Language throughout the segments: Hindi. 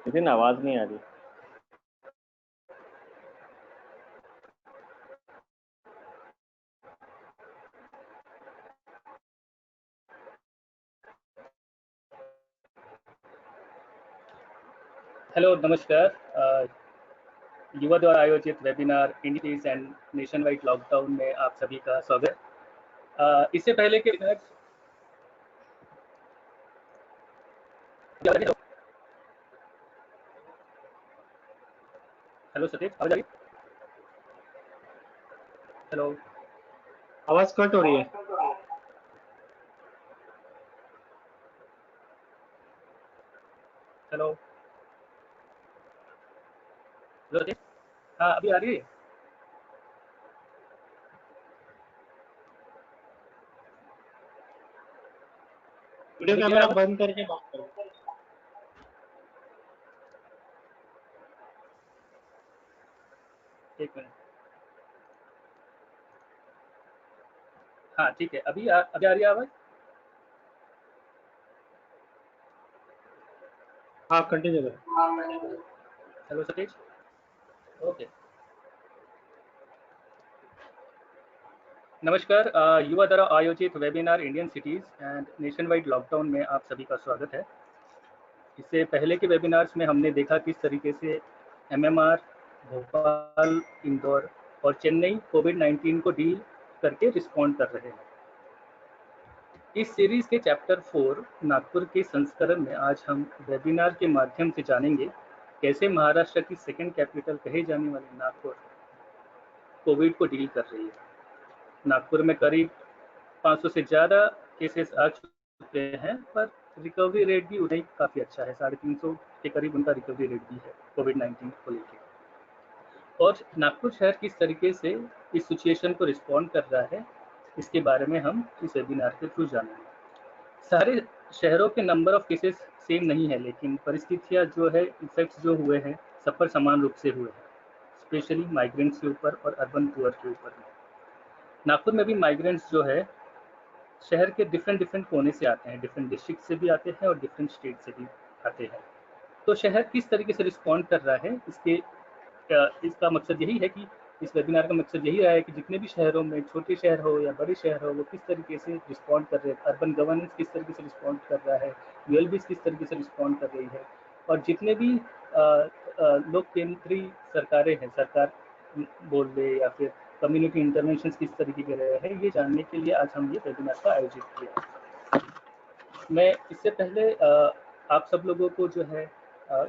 लेकिन आवाज नहीं आ रही। हेलो, नमस्कार। युवा द्वारा आयोजित webinar identities and nationwide lockdown में आप सभी का स्वागत। इससे पहले के हेलो सतीश, आवाज आ रही? हेलो, आवाज कट हो रही है। हेलो सतीश, हाँ अभी आ रही है। वीडियो कैमरा बंद करके बात करो। एक मिनट। हाँ ठीक है, अभी आ रही है आवाज? हाँ कंटिन्यू करो। Hello Satish, okay. नमस्कार। युवा द्वारा आयोजित webinar Indian cities and nationwide lockdown में आप सभी का स्वागत है। इससे पहले के वेबिनार्स में हमने देखा किस तरीके से एमएमआर, भोपाल, इंदौर और चेन्नई कोविड-19 को डील करके रिस्पॉन्ड कर रहे हैं। इस सीरीज के चैप्टर 4 नागपुर के संस्करण में आज हम वेबिनार के माध्यम से जानेंगे कैसे महाराष्ट्र की सेकंड कैपिटल कहे जाने वाली नागपुर कोविड को डील कर रही है। नागपुर में करीब 500 से ज़्यादा केसेस आ चुके हैं, पर रिकवरी रेट भी उतना ही काफ़ी अच्छा है। 350 के करीब उनका रिकवरी रेट भी है कोविड-19 को लेकर। और नागपुर शहर किस तरीके से इस सिचुएशन को रिस्पॉन्ड कर रहा है, इसके बारे में हम इस वेबिनार के थ्रू जानेंगे। सारे शहरों के नंबर ऑफ केसेस सेम नहीं है, लेकिन परिस्थितियाँ जो है, इफेक्ट्स जो हुए हैं, सब पर समान रूप से हुए हैं, स्पेशली माइग्रेंट्स के ऊपर और अर्बन पुअर के ऊपर। नागपुर में भी माइग्रेंट्स जो है शहर के डिफरेंट कोने से आते हैं, डिफरेंट डिस्ट्रिक्ट से भी आते हैं और डिफरेंट स्टेट से भी आते हैं। तो शहर किस तरीके से रिस्पॉन्ड कर रहा है, इसका मकसद यही है कि इस वेबिनार का मकसद यही रहा है कि जितने भी शहरों में, छोटे शहर हो या बड़े शहर हो, वो किस तरीके से रिस्पॉन्ड कर रहे हैं, अर्बन गवर्नेंस किस तरीके से रिस्पॉन्ड कर रहा है, यूएलबीज किस तरीके से रिस्पॉन्ड कर रही है, और जितने भी लोक केंद्रीय सरकारें हैं, सरकार बोल दे या फिर कम्युनिटी इंटरवेंशन किस तरीके के रहे हैं, ये जानने के लिए आज हम ये वेबिनार का आयोजित किया। मैं इससे पहले आप सब लोगों को जो है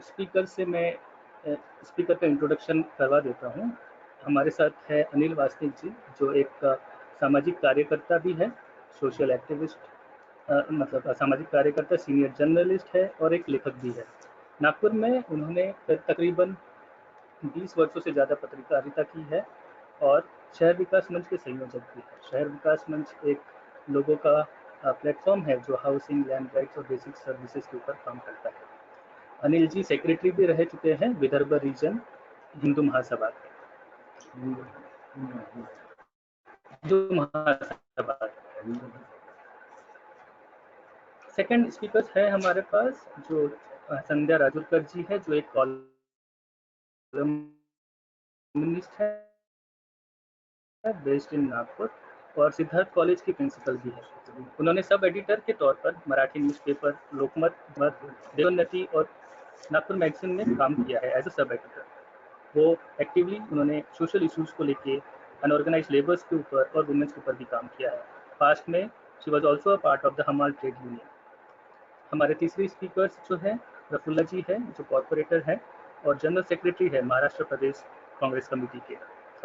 स्पीकर से मैं स्पीकर का इंट्रोडक्शन करवा देता हूँ। हमारे साथ है अनिल वासनिक जी, जो एक सामाजिक कार्यकर्ता भी है, सोशल एक्टिविस्ट, मतलब सामाजिक कार्यकर्ता, सीनियर जर्नलिस्ट है और एक लेखक भी है। नागपुर में उन्होंने तकरीबन 20 वर्षों से ज़्यादा पत्रकारिता की है और शहर विकास मंच के संयोजक भी है। शहर विकास मंच एक लोगों का प्लेटफॉर्म है जो हाउसिंग, लैंड राइट्स और बेसिक सर्विसेज के ऊपर काम करता है। अनिल जी सेक्रेटरी भी रह चुके हैं विदर्भ रीजन हिंदू महासभा के। सेकंड स्पीकर है हमारे पास जो संध्या राजूरकर जी है, जो एक कॉलमिस्ट है बेस्ड इन नागपुर और सिद्धार्थ कॉलेज की प्रिंसिपल भी है। उन्होंने सब एडिटर के तौर पर मराठी न्यूज़पेपर लोकमत, देवोन्नति और नागपुर मैगजीन में काम किया है एज अ सब एडिटर। वो एक्टिवली उन्होंने सोशल इश्यूज को लेके, अनऑर्गेनाइज लेबर्स के ऊपर और वुमेन्स के ऊपर भी काम किया है। पास्ट में she was also a part of the हमाल ट्रेड यूनियन। हमारे तीसरे स्पीकर्स जो है प्रफुल्ला जी है, जो कॉर्पोरेटर है और जनरल सेक्रेटरी है महाराष्ट्र प्रदेश कांग्रेस कमेटी के।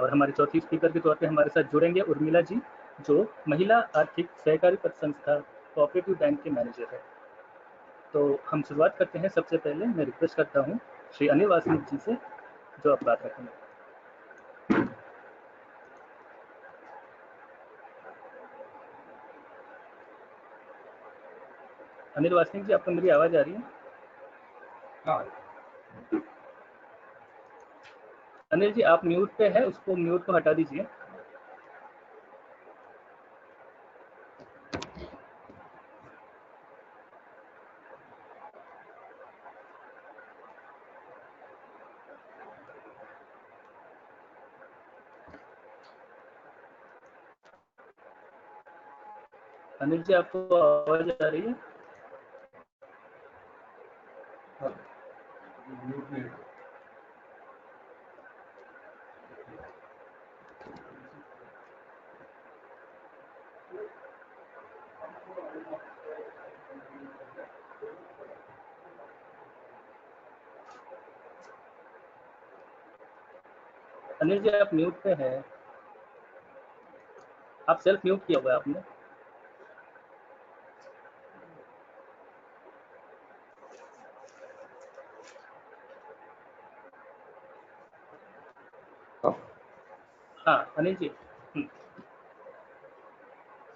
और हमारे चौथी स्पीकर के तौर पे हमारे साथ जुड़ेंगे उर्मिला जी, जो महिला आर्थिक सहकारी संस्था कोऑपरेटिव बैंक के मैनेजर है। तो हम शुरुआत करते हैं। सबसे पहले मैं रिक्वेस्ट करता हूँ श्री अनिल वासनिक जी से, जो आप बात रखेंगे। अनिल वासनिक जी, आपको मेरी आवाज आ रही है? हाँ। अनिल जी, आप म्यूट पे है, उसको म्यूट को हटा दीजिए। अनिल जी, आपको आवाज आ रही है? अनिल जी, आप म्यूट पे हैं। आप सेल्फ म्यूट किया हुआ है आपने। हाँ अनिल जी।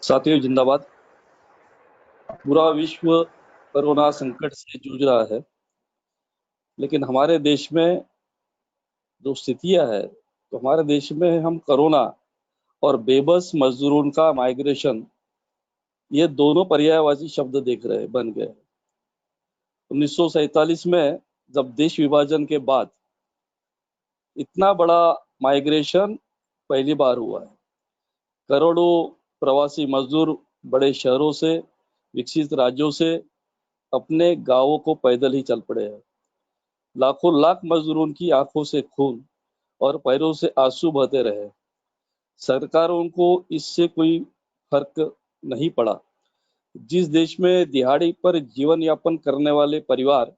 साथियों जिंदाबाद। पूरा विश्व कोरोना संकट से जूझ रहा है, लेकिन हमारे देश में जो स्थितियां है, तो हमारे देश में हम कोरोना और बेबस मजदूरों का माइग्रेशन, ये दोनों पर्यायवाची शब्द देख रहे बन गए। 1947 में जब देश विभाजन के बाद इतना बड़ा माइग्रेशन पहली बार हुआ है। करोड़ों प्रवासी मजदूर बड़े शहरों से, विकसित राज्यों से अपने गांवों को पैदल ही चल पड़े हैं। लाखों लाख मजदूरों की आंखों से खून और पैरों से आंसू बहते रहे। सरकारों को इससे कोई फर्क नहीं पड़ा। जिस देश में दिहाड़ी पर जीवन यापन करने वाले परिवार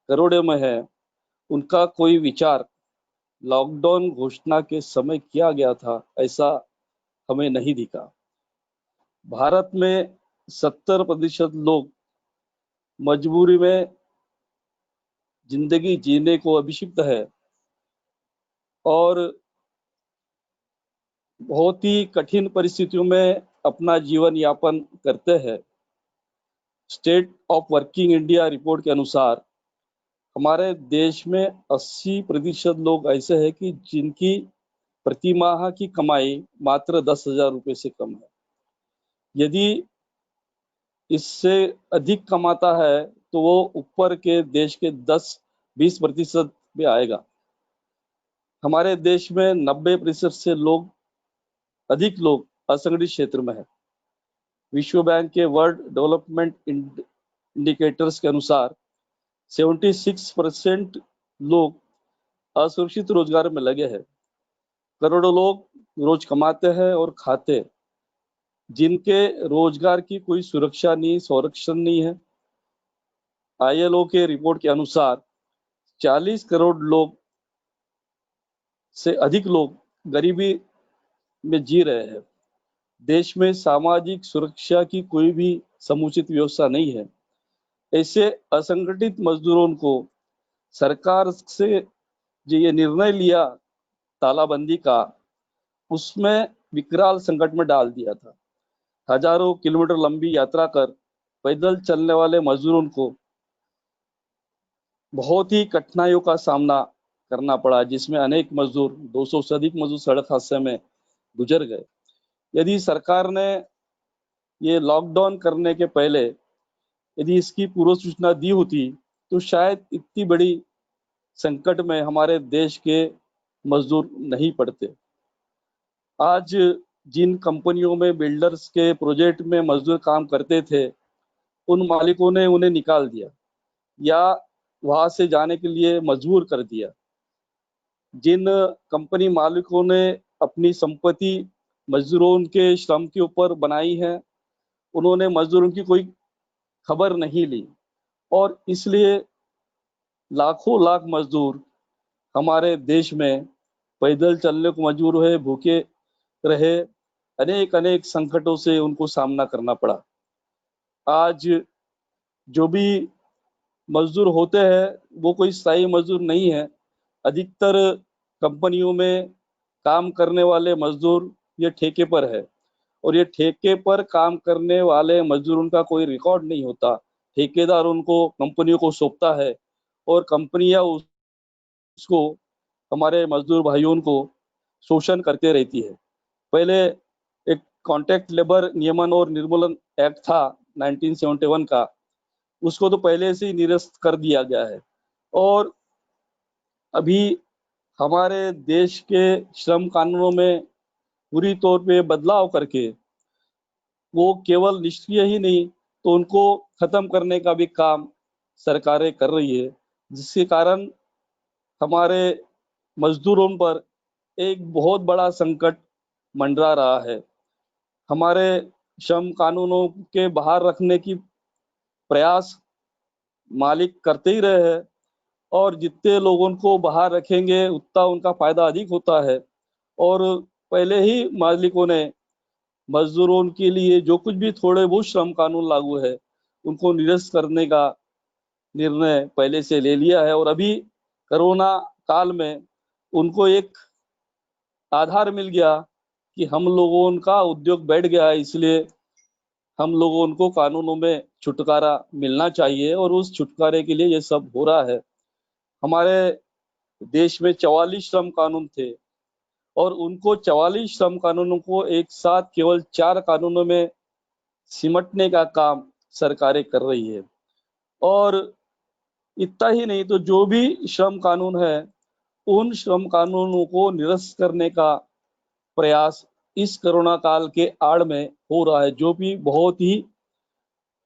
करोड़ों में है, उनका कोई विचार लॉकडाउन घोषणा के समय किया गया था, ऐसा हमें नहीं दिखा। भारत में 70% लोग मजबूरी में जिंदगी जीने को अभिशिक्त है और बहुत ही कठिन परिस्थितियों में अपना जीवन यापन करते हैं। State of working India report के अनुसार हमारे देश में 80% लोग ऐसे हैं कि जिनकी प्रति माह की कमाई मात्र 10,000 रुपये से कम है। यदि इससे अधिक कमाता है तो वो ऊपर के देश के 10-20% में आएगा। हमारे देश में 90% से अधिक लोग असंगठित क्षेत्र में है। विश्व बैंक के वर्ल्ड डेवलपमेंट इंडिकेटर्स के अनुसार 76% लोग असुरक्षित रोजगार में लगे हैं। करोड़ों लोग रोज कमाते हैं और खाते, जिनके रोजगार की कोई सुरक्षा नहीं, संरक्षण नहीं है। ILO के रिपोर्ट के अनुसार 40 करोड़ लोग से अधिक लोग गरीबी में जी रहे हैं। देश में सामाजिक सुरक्षा की कोई भी समुचित व्यवस्था नहीं है। ऐसे असंगठित मजदूरों को सरकार से जो ये निर्णय लिया तालाबंदी का, उसमें विकराल संकट में डाल दिया था। हजारों किलोमीटर लंबी यात्रा कर पैदल चलने वाले मजदूरों को बहुत ही कठिनाइयों का सामना करना पड़ा, जिसमें अनेक मजदूर 200 से अधिक मजदूर सड़क हादसे में गुजर गए। यदि सरकार ने ये लॉकडाउन करने के पहले यदि इसकी पूर्व सूचना दी होती तो शायद इतनी बड़ी संकट में हमारे देश के मजदूर नहीं पड़ते। आज जिन कंपनियों में बिल्डर्स के प्रोजेक्ट में मजदूर काम करते थे, उन मालिकों ने उन्हें निकाल दिया या वहां से जाने के लिए मजबूर कर दिया। जिन कंपनी मालिकों ने अपनी संपत्ति मजदूरों के श्रम के ऊपर बनाई है, उन्होंने मजदूरों की कोई खबर नहीं ली और इसलिए लाखों लाख मजदूर हमारे देश में पैदल चलने को मजबूर हुए, भूखे रहे, अनेक अनेक संकटों से उनको सामना करना पड़ा। आज जो भी मजदूर होते हैं वो कोई स्थायी मजदूर नहीं है। अधिकतर कंपनियों में काम करने वाले मजदूर ये ठेके पर है और ये ठेके पर काम करने वाले मजदूरों का कोई रिकॉर्ड नहीं होता। ठेकेदार उनको कंपनियों को सौंपता है और कंपनियां उसको हमारे मजदूर भाइयों को शोषण करते रहती है। पहले एक कॉन्ट्रैक्ट लेबर नियमन और निर्मूलन एक्ट था 1971 का, उसको तो पहले से ही निरस्त कर दिया गया है और अभी हमारे देश के श्रम कानूनों में पूरी तौर पे बदलाव करके वो केवल निष्क्रिय ही नहीं, तो उनको खत्म करने का भी काम सरकारें कर रही है, जिसके कारण हमारे मजदूरों पर एक बहुत बड़ा संकट मंडरा रहा है। हमारे श्रम कानूनों के बाहर रखने की प्रयास मालिक करते ही रहे हैं, और जितने लोगों को बाहर रखेंगे उतना उनका फायदा अधिक होता है। और पहले ही मालिकों ने मजदूरों के लिए जो कुछ भी थोड़े बहुत श्रम कानून लागू है, उनको निरस्त करने का निर्णय पहले से ले लिया है। और अभी कोरोना काल में उनको एक आधार मिल गया कि हम लोगों का उद्योग बैठ गया है, इसलिए हम लोगों को कानूनों में छुटकारा मिलना चाहिए, और उस छुटकारे के लिए ये सब हो रहा है। हमारे देश में 44 श्रम कानून थे, और उनको 44 श्रम कानूनों को एक साथ केवल 4 कानूनों में सिमटने का काम सरकारें कर रही है। और इतना ही नहीं, तो जो भी श्रम कानून है, उन श्रम कानूनों को निरस्त करने का प्रयास इस कोरोना काल के आड़ में हो रहा है, जो भी बहुत ही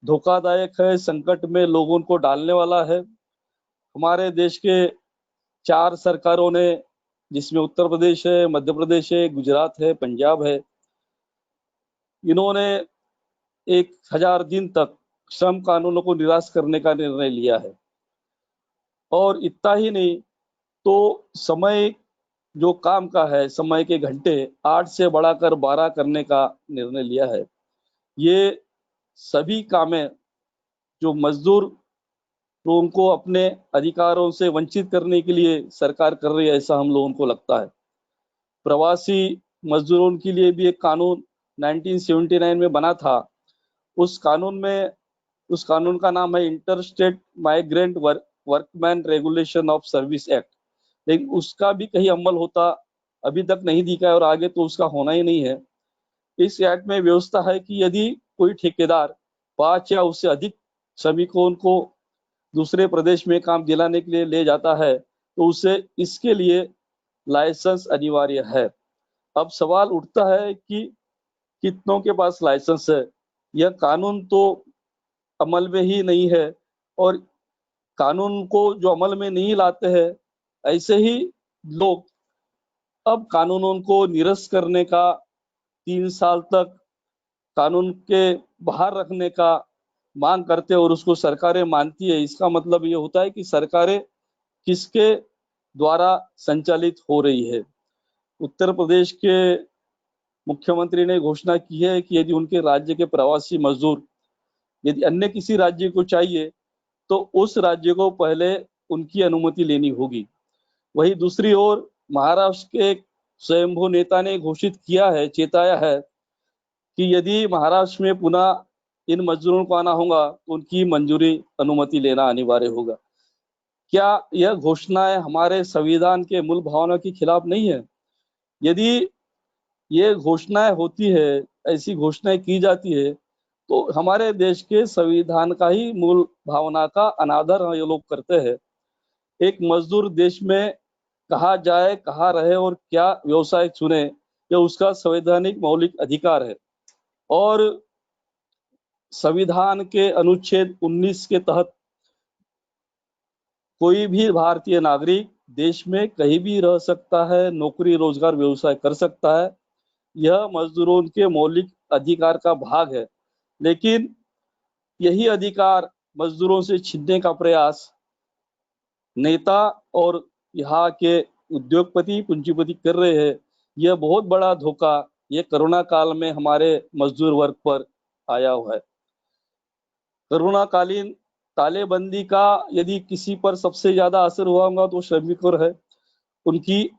धोखादायक है, संकट में लोगों को डालने वाला है। हमारे देश के 4 सरकारों ने, जिसमें उत्तर प्रदेश है, मध्य प्रदेश है, गुजरात है, पंजाब है, इन्होंने 1000 दिन तक श्रम कानूनों को निरस्त करने का निर्णय लिया है। और इतना ही नहीं, तो समय जो काम का है, समय के घंटे 8 से बढ़ाकर 12 करने का निर्णय लिया है। ये सभी कामें जो मजदूर लोगों को अपने अधिकारों से वंचित करने के लिए सरकार कर रही है, ऐसा हम लोगों को लगता है। प्रवासी मजदूरों के लिए भी एक कानून 1979 में बना था। उस कानून का नाम है interstate migrant workman regulation of service act, लेकिन उसका भी कहीं अमल होता अभी तक नहीं दिखा है, और आगे तो उसका होना ही नहीं है। इस एक्ट में व्यवस्था है कि यदि कोई ठेकेदार 5 या उससे अधिक श्रमिकों को दूसरे प्रदेश में काम दिलाने के लिए ले जाता है, तो उसे इसके लिए लाइसेंस अनिवार्य है। अब सवाल उठता है कि कितनों के पास लाइसेंस है। यह कानून तो अमल में ही नहीं है, और कानून को जो अमल में नहीं लाते हैं, ऐसे ही लोग अब कानूनों को निरस्त करने का, 3 साल तक कानून के बाहर रखने का मांग करते हैं, और उसको सरकारें मानती है। इसका मतलब ये होता है कि सरकारें किसके द्वारा संचालित हो रही है। उत्तर प्रदेश के मुख्यमंत्री ने घोषणा की है कि यदि उनके राज्य के प्रवासी मजदूर यदि अन्य किसी राज्य को चाहिए, तो उस राज्य को पहले उनकी अनुमति लेनी होगी। वही दूसरी ओर महाराष्ट्र के एक स्वयंभू नेता ने घोषित किया है, चेताया है कि यदि महाराष्ट्र में पुनः इन मजदूरों को आना होगा, तो उनकी मंजूरी, अनुमति लेना अनिवार्य होगा। क्या यह घोषणाएं हमारे संविधान के मूल भावना के खिलाफ नहीं है? यदि ये घोषणाएं होती है, ऐसी घोषणाएं की जाती है, तो हमारे देश के संविधान का ही मूल भावना का अनादर ये लोग करते हैं। एक मजदूर देश में कहाँ जाए, कहाँ रहे और क्या व्यवसाय चुने, यह उसका संवैधानिक मौलिक अधिकार है। और संविधान के अनुच्छेद 19 के तहत कोई भी भारतीय नागरिक देश में कहीं भी रह सकता है, नौकरी, रोजगार, व्यवसाय कर सकता है। यह मजदूरों के मौलिक अधिकार का भाग है। लेकिन यही अधिकार मजदूरों से छीनने का प्रयास नेता और यहाँ के उद्योगपति, पूंजीपति कर रहे हैं। यह बहुत बड़ा धोखा ये कोरोना काल में हमारे मजदूर वर्ग पर आया हुआ है। कोरोना कालीन तालेबंदी का यदि किसी पर सबसे ज्यादा असर हुआ होगा तो श्रमिक पर है। उनकी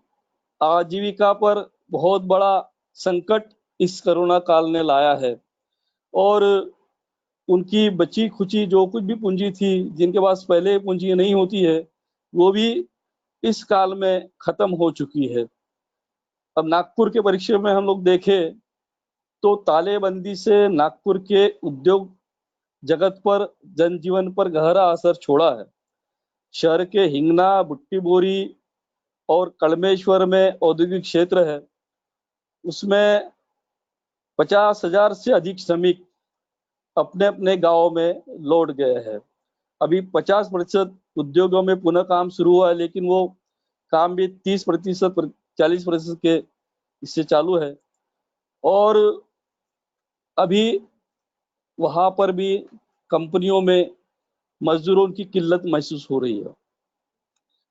आजीविका पर बहुत बड़ा संकट इस कोरोना काल ने लाया है, और उनकी बची खुची जो कुछ भी पूंजी थी, जिनके पास पहले पूंजी नहीं होती है, वो भी इस काल में खत्म हो चुकी है। अब नागपुर के परिप्रेक्ष्य में हम लोग देखें तो तालेबंदी से नागपुर के उद्योग जगत पर, जनजीवन पर गहरा असर छोड़ा है। शहर के हिंगना, बुट्टीबोरी और कड़मेश्वर में औद्योगिक क्षेत्र है, उसमें 50,000 से अधिक श्रमिक अपने अपने गांव में लौट गए हैं। अभी 50% उद्योगों में पुनः काम शुरू हुआ है, लेकिन वो काम भी 30%, 40% के इससे चालू है। और अभी वहां पर भी कंपनियों में मजदूरों की किल्लत महसूस हो रही है।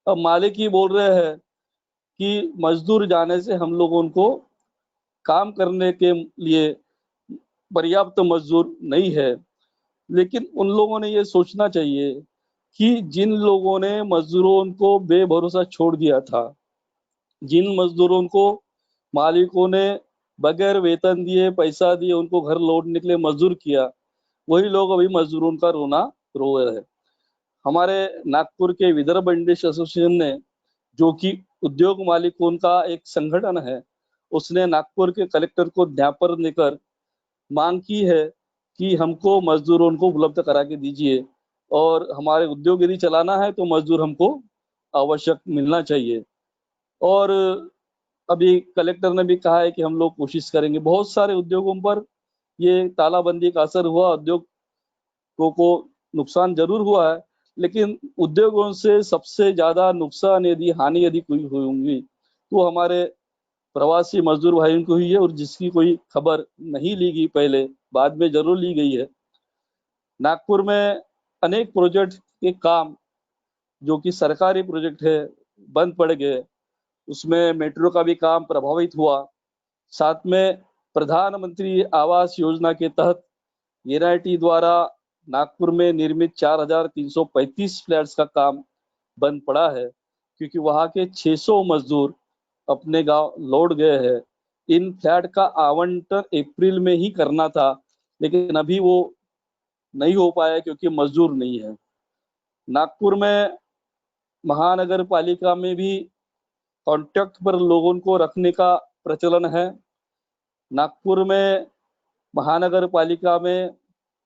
अब मालिक ही बोल रहे हैं कि मजदूर जाने से हम लोगों को काम करने के लिए पर्याप्त मजदूर नहीं है। लेकिन उन लोगों ने ये सोचना चाहिए कि जिन लोगों ने मजदूरों को बेभरोसा छोड़ दिया था, जिन मजदूरों को मालिकों ने बगैर वेतन दिए, पैसा दिए उनको घर लौटने के लिए मजदूर किया, वही लोग अभी मजदूरों का रोना रो रहे हैं। हमारे नागपुर के विदर्भ इंडस्ट्री एसोसिएशन ने, जो कि उद्योग मालिकों का एक संगठन है, उसने नागपुर के कलेक्टर को ज्ञापन देकर मांग की है कि हमको मजदूरों को उपलब्ध करा के दीजिए, और हमारे उद्योग यदि चलाना है तो मजदूर हमको आवश्यक मिलना चाहिए। और अभी कलेक्टर ने भी कहा है कि हम लोग कोशिश करेंगे। बहुत सारे उद्योगों पर ये तालाबंदी का असर हुआ, उद्योगों को नुकसान जरूर हुआ है, लेकिन उद्योगों से सबसे ज्यादा नुकसान यदि हानि यदि कोई हुई होंगी तो हमारे प्रवासी मजदूर भाइयों को हुई है, और जिसकी कोई खबर नहीं ली गई पहले, बाद में जरूर ली गई है। नागपुर में अनेक प्रोजेक्ट के काम जो कि सरकारी प्रोजेक्ट है बंद पड़ गए। उसमें मेट्रो का भी काम प्रभावित हुआ। साथ में प्रधानमंत्री आवास योजना के तहत एनआईटी द्वारा नागपुर में निर्मित 4,335 फ्लैट्स का काम बंद पड़ा है, क्योंकि वहां के 600 मजदूर अपने गांव लौट गए हैं। इन फ्लैट का आवंटन अप्रैल में ही करना था, लेकिन अभी वो नहीं हो पाया क्योंकि मजदूर नहीं है। नागपुर में महानगर पालिका में भी कॉन्ट्रैक्ट पर लोगों को रखने का प्रचलन है। नागपुर में महानगर पालिका में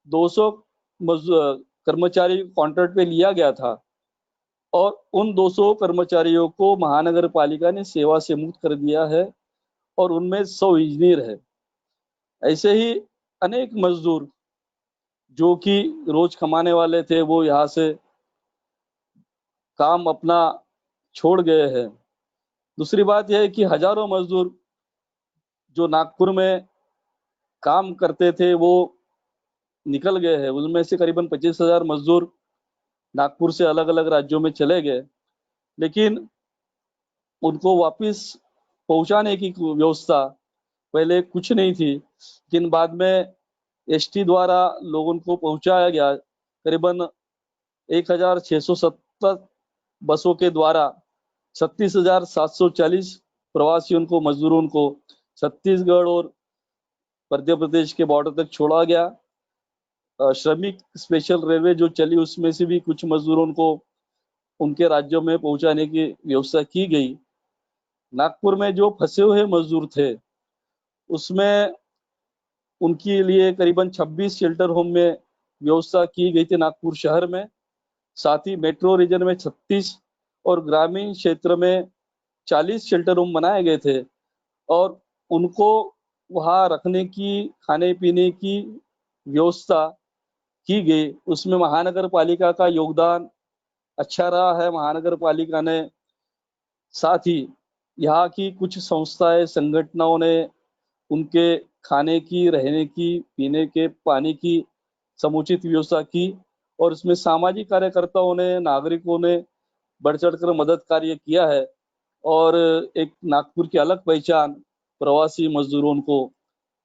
200 कर्मचारी कॉन्ट्रैक्ट पे लिया गया था, और उन 200 कर्मचारियों को महानगर पालिका ने सेवा से मुक्त कर दिया है, और उनमें 100 इंजीनियर है। ऐसे ही अनेक मजदूर जो कि रोज कमाने वाले थे, वो यहाँ से काम अपना छोड़ गए हैं। दूसरी बात यह है कि हजारों मजदूर जो नागपुर में काम करते थे वो निकल गए हैं। उनमें से करीबन 25,000 मजदूर नागपुर से अलग अलग राज्यों में चले गए, लेकिन उनको वापस पहुंचाने की व्यवस्था पहले कुछ नहीं थी, लेकिन बाद में एसटी द्वारा लोगों को पहुंचाया गया। करीबन 1,670 बसों के द्वारा 36,740 प्रवासियों को, मजदूरों को छत्तीसगढ़ और मध्य प्रदेश के बॉर्डर तक छोड़ा गया। श्रमिक स्पेशल रेलवे जो चली, उसमें से भी कुछ मजदूरों को उनके राज्यों में पहुंचाने की व्यवस्था की गई। नागपुर में जो फंसे हुए मजदूर थे, उसमें उनके लिए करीबन 26 शेल्टर होम में व्यवस्था की गई थी नागपुर शहर में। साथ ही मेट्रो रीजन में 36 और ग्रामीण क्षेत्र में 40 शेल्टर होम बनाए गए थे, और उनको वहां रखने की, खाने पीने की व्यवस्था की गई। उसमें महानगर पालिका का योगदान अच्छा रहा है। महानगर पालिका ने, साथ ही यहाँ की कुछ संस्थाएं, संगठनों ने उनके खाने की, रहने की, पीने के पानी की समुचित व्यवस्था की, और इसमें सामाजिक कार्यकर्ताओं ने, नागरिकों ने बढ़ चढ़कर मदद कार्य किया है। और एक नागपुर की अलग पहचान प्रवासी मजदूरों को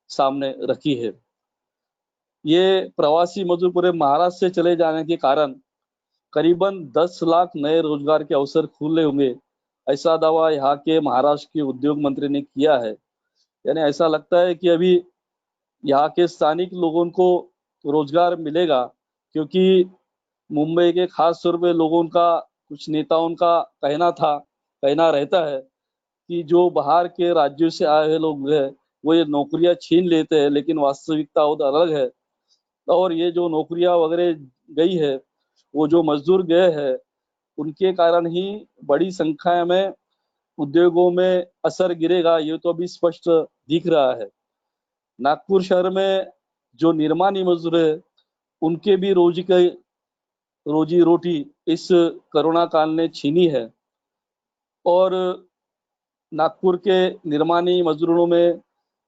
सामने रखी है। ये प्रवासी मजदूर पूरे महाराष्ट्र से चले जाने के कारण करीबन 10 लाख नए रोजगार के अवसर खुले होंगे, ऐसा दावा यहाँ के महाराष्ट्र के उद्योग मंत्री ने किया है। यानी ऐसा लगता है कि अभी यहाँ के स्थानिक लोगों को रोजगार मिलेगा, क्योंकि मुंबई के खास तौर पे लोगों का, कुछ नेताओं का कहना रहता है कि जो बाहर के राज्यों से आए हुए लोग हैं वो ये नौकरियां छीन लेते हैं, लेकिन वास्तविकता बहुत अलग है। और ये जो नौकरियां वगैरह गई है, वो जो मजदूर गए हैं, उनके कारण ही बड़ी संख्या में उद्योगों में असर गिरेगा, ये तो अभी स्पष्ट दिख रहा है। नागपुर शहर में जो निर्माणी मजदूर है उनके भी रोजी रोटी इस कोरोना काल ने छीनी है। और नागपुर के निर्माणी मजदूरों में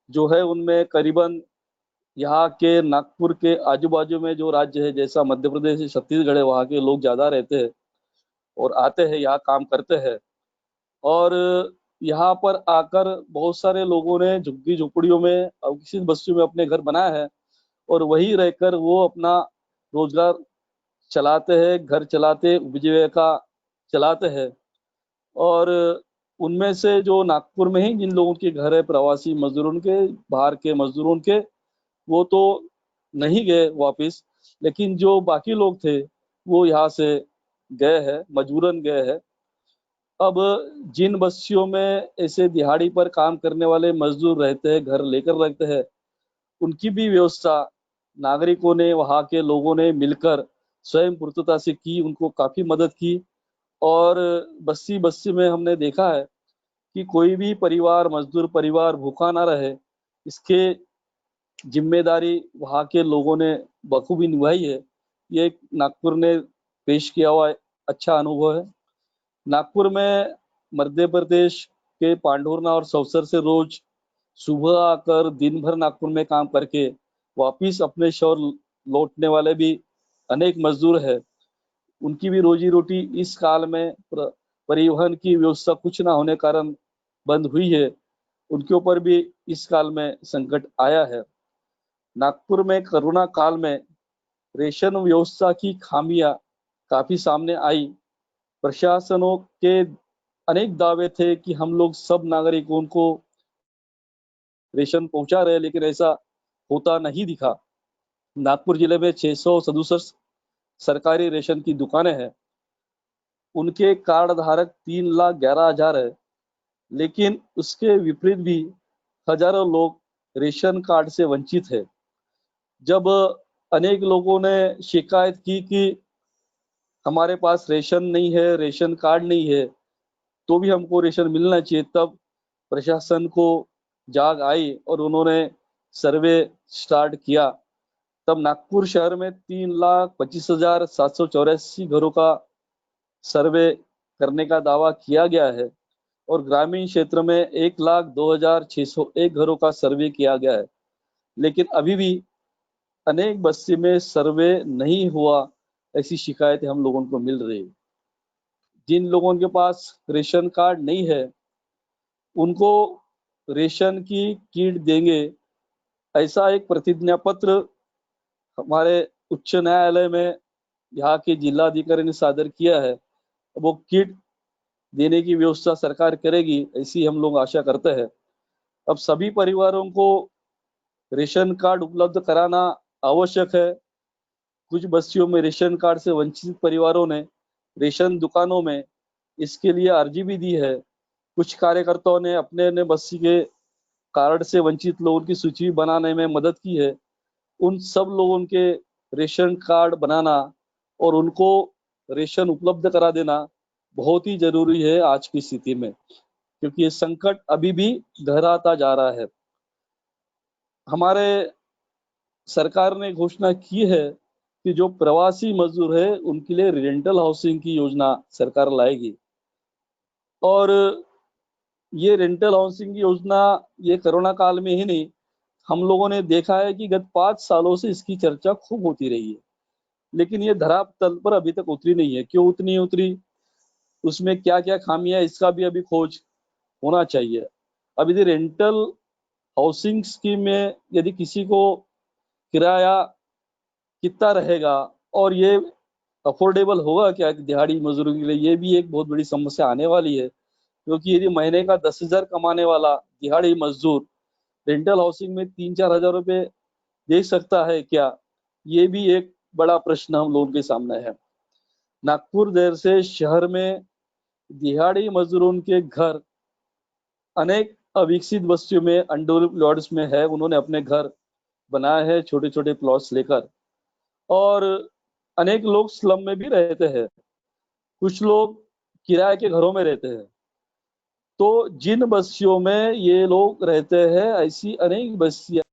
जो है उनमें करीबन यहाँ के नागपुर के आजू बाजू में जो राज्य है जैसा मध्य प्रदेश छत्तीसगढ़ है वहाँ के लोग ज्यादा रहते हैं और आते हैं यहाँ काम करते हैं। और यहाँ पर आकर बहुत सारे लोगों ने झुग्गी झोपड़ियों में अविकसित बस्तियों में अपने घर बनाया है और वहीं रहकर वो अपना रोजगार चलाते हैं, घर चलाते, उपजीविका चलाते हैं। और उनमें से जो नागपुर में ही जिन लोगों के घर है प्रवासी मजदूरों के, बाहर के मजदूरों के, वो तो नहीं गए वापिस, लेकिन जो बाकी लोग थे वो यहाँ से गए हैं, मजबूरन गए हैं। अब जिन बस्तियों में ऐसे दिहाड़ी पर काम करने वाले मजदूर रहते हैं, घर लेकर रहते हैं, उनकी भी व्यवस्था नागरिकों ने, वहाँ के लोगों ने मिलकर स्वयं पूर्तता से की, उनको काफी मदद की। और बस्ती बस्ती में हमने देखा है कि कोई भी परिवार, मजदूर परिवार भूखा ना रहे, इसके जिम्मेदारी वहाँ के लोगों ने बखूबी निभाई है। ये एक नागपुर ने पेश किया हुआ अच्छा अनुभव है। नागपुर में मध्य प्रदेश के पांढुर्णा और सौसर से रोज सुबह आकर दिन भर नागपुर में काम करके वापिस अपने शहर लौटने वाले भी अनेक मजदूर है। उनकी भी रोजी रोटी इस काल में परिवहन की व्यवस्था कुछ ना होने कारण बंद हुई है, उनके ऊपर भी इस काल में संकट आया है। नागपुर में कोरोना काल में रेशन व्यवस्था की खामियां काफी सामने आई। प्रशासनों के अनेक दावे थे कि हम लोग सब नागरिकों को रेशन पहुंचा रहे, लेकिन ऐसा होता नहीं दिखा। नागपुर जिले में 667 सरकारी रेशन की दुकानें हैं। उनके कार्ड धारक 3,11,000 है, लेकिन उसके विपरीत भी हजारों लोग रेशन कार्ड से वंचित है। जब अनेक लोगों ने शिकायत की कि हमारे पास रेशन नहीं है, रेशन कार्ड नहीं है, तो भी हमको रेशन मिलना चाहिए, तब प्रशासन को जाग आई और उन्होंने सर्वे स्टार्ट किया। तब नागपुर शहर में 3,25,784 घरों का सर्वे करने का दावा किया गया है और ग्रामीण क्षेत्र में 1,02,601 घरों का सर्वे किया गया है। लेकिन अभी भी अनेक बस्ती में सर्वे नहीं हुआ, ऐसी शिकायतें हम लोगों को मिल रही है। जिन लोगों के पास रेशन कार्ड नहीं है उनको रेशन की किट देंगे, ऐसा एक प्रतिज्ञा पत्र हमारे उच्च न्यायालय में यहाँ के जिलाधिकारी ने सादर किया है। वो किट देने की व्यवस्था सरकार करेगी, ऐसी हम लोग आशा करते हैं। अब सभी परिवारों को रेशन कार्ड उपलब्ध कराना आवश्यक है। कुछ बस्तियों में रेशन कार्ड से वंचित परिवारों ने रेशन दुकानों में इसके लिए अर्जी भी दी है। कुछ कार्यकर्ताओं ने अपने अपने बस्ती के कार्ड से वंचित लोगों की सूची बनाने में मदद की है। उन सब लोगों के रेशन कार्ड बनाना और उनको रेशन उपलब्ध करा देना बहुत ही जरूरी है आज की स्थिति में, क्योंकि ये संकट अभी भी गहराता जा रहा है। हमारे सरकार ने घोषणा की है कि जो प्रवासी मजदूर है उनके लिए रेंटल हाउसिंग की योजना सरकार लाएगी। और ये रेंटल हाउसिंग की योजना ये कोरोना काल में ही नहीं, हम लोगों ने देखा है कि गत 5 सालों से इसकी चर्चा खूब होती रही है, लेकिन ये धरातल पर अभी तक उतरी नहीं है। क्यों उतनी उतरी, उसमें क्या क्या खामियां, इसका भी अभी खोज होना चाहिए। अब यदि रेंटल हाउसिंग स्कीम में यदि किसी को किराया कितना रहेगा और ये अफोर्डेबल होगा क्या दिहाड़ी मजदूरों के लिए, ये भी एक बहुत बड़ी समस्या आने वाली है। क्योंकि यदि महीने का 10,000 कमाने वाला दिहाड़ी मजदूर रेंटल हाउसिंग में 3-4 हजार रुपए दे सकता है क्या, ये भी एक बड़ा प्रश्न हम लोगों के सामने है। नागपुर जैसे शहर में दिहाड़ी मजदूरों के घर अनेक अविकसित बस्तियों में, अनडेवलप्ड प्लॉट्स में है, उन्होंने अपने घर बनाए हैं छोटे छोटे प्लॉट्स लेकर। और अनेक लोग स्लम में भी रहते हैं, कुछ लोग किराए के घरों में रहते हैं। तो जिन बस्तियों में ये लोग रहते हैं, ऐसी अनेक बस्तियां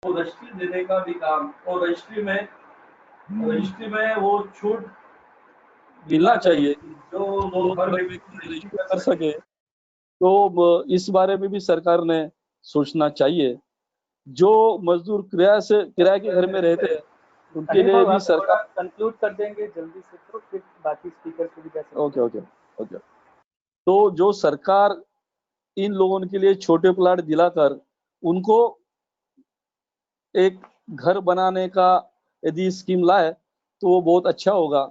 वो रजिस्ट्री देने का भी काम, और रजिस्ट्री में वो छूट मिलना चाहिए कि जो लोग हर व्यक्ति रजिस्ट्री कर सके। तो इस बारे में भी सरकार ने सोचना चाहिए। जो मजदूर किराए के घर में रहते हैं उनके अनिल लिए भाई, भी आप थोड़ा सरकार। कंक्लूड कर देंगे जल्दी से, तो फिर बाकी स्पीकर को भी जा सकते ओके ओके ओके। तो जो सरकार इन लोगों के लिए छोटे प्लाट दिलाकर उनको एक घर बनाने का यदि स्कीम लाए तो वो बहुत अच्छा होगा।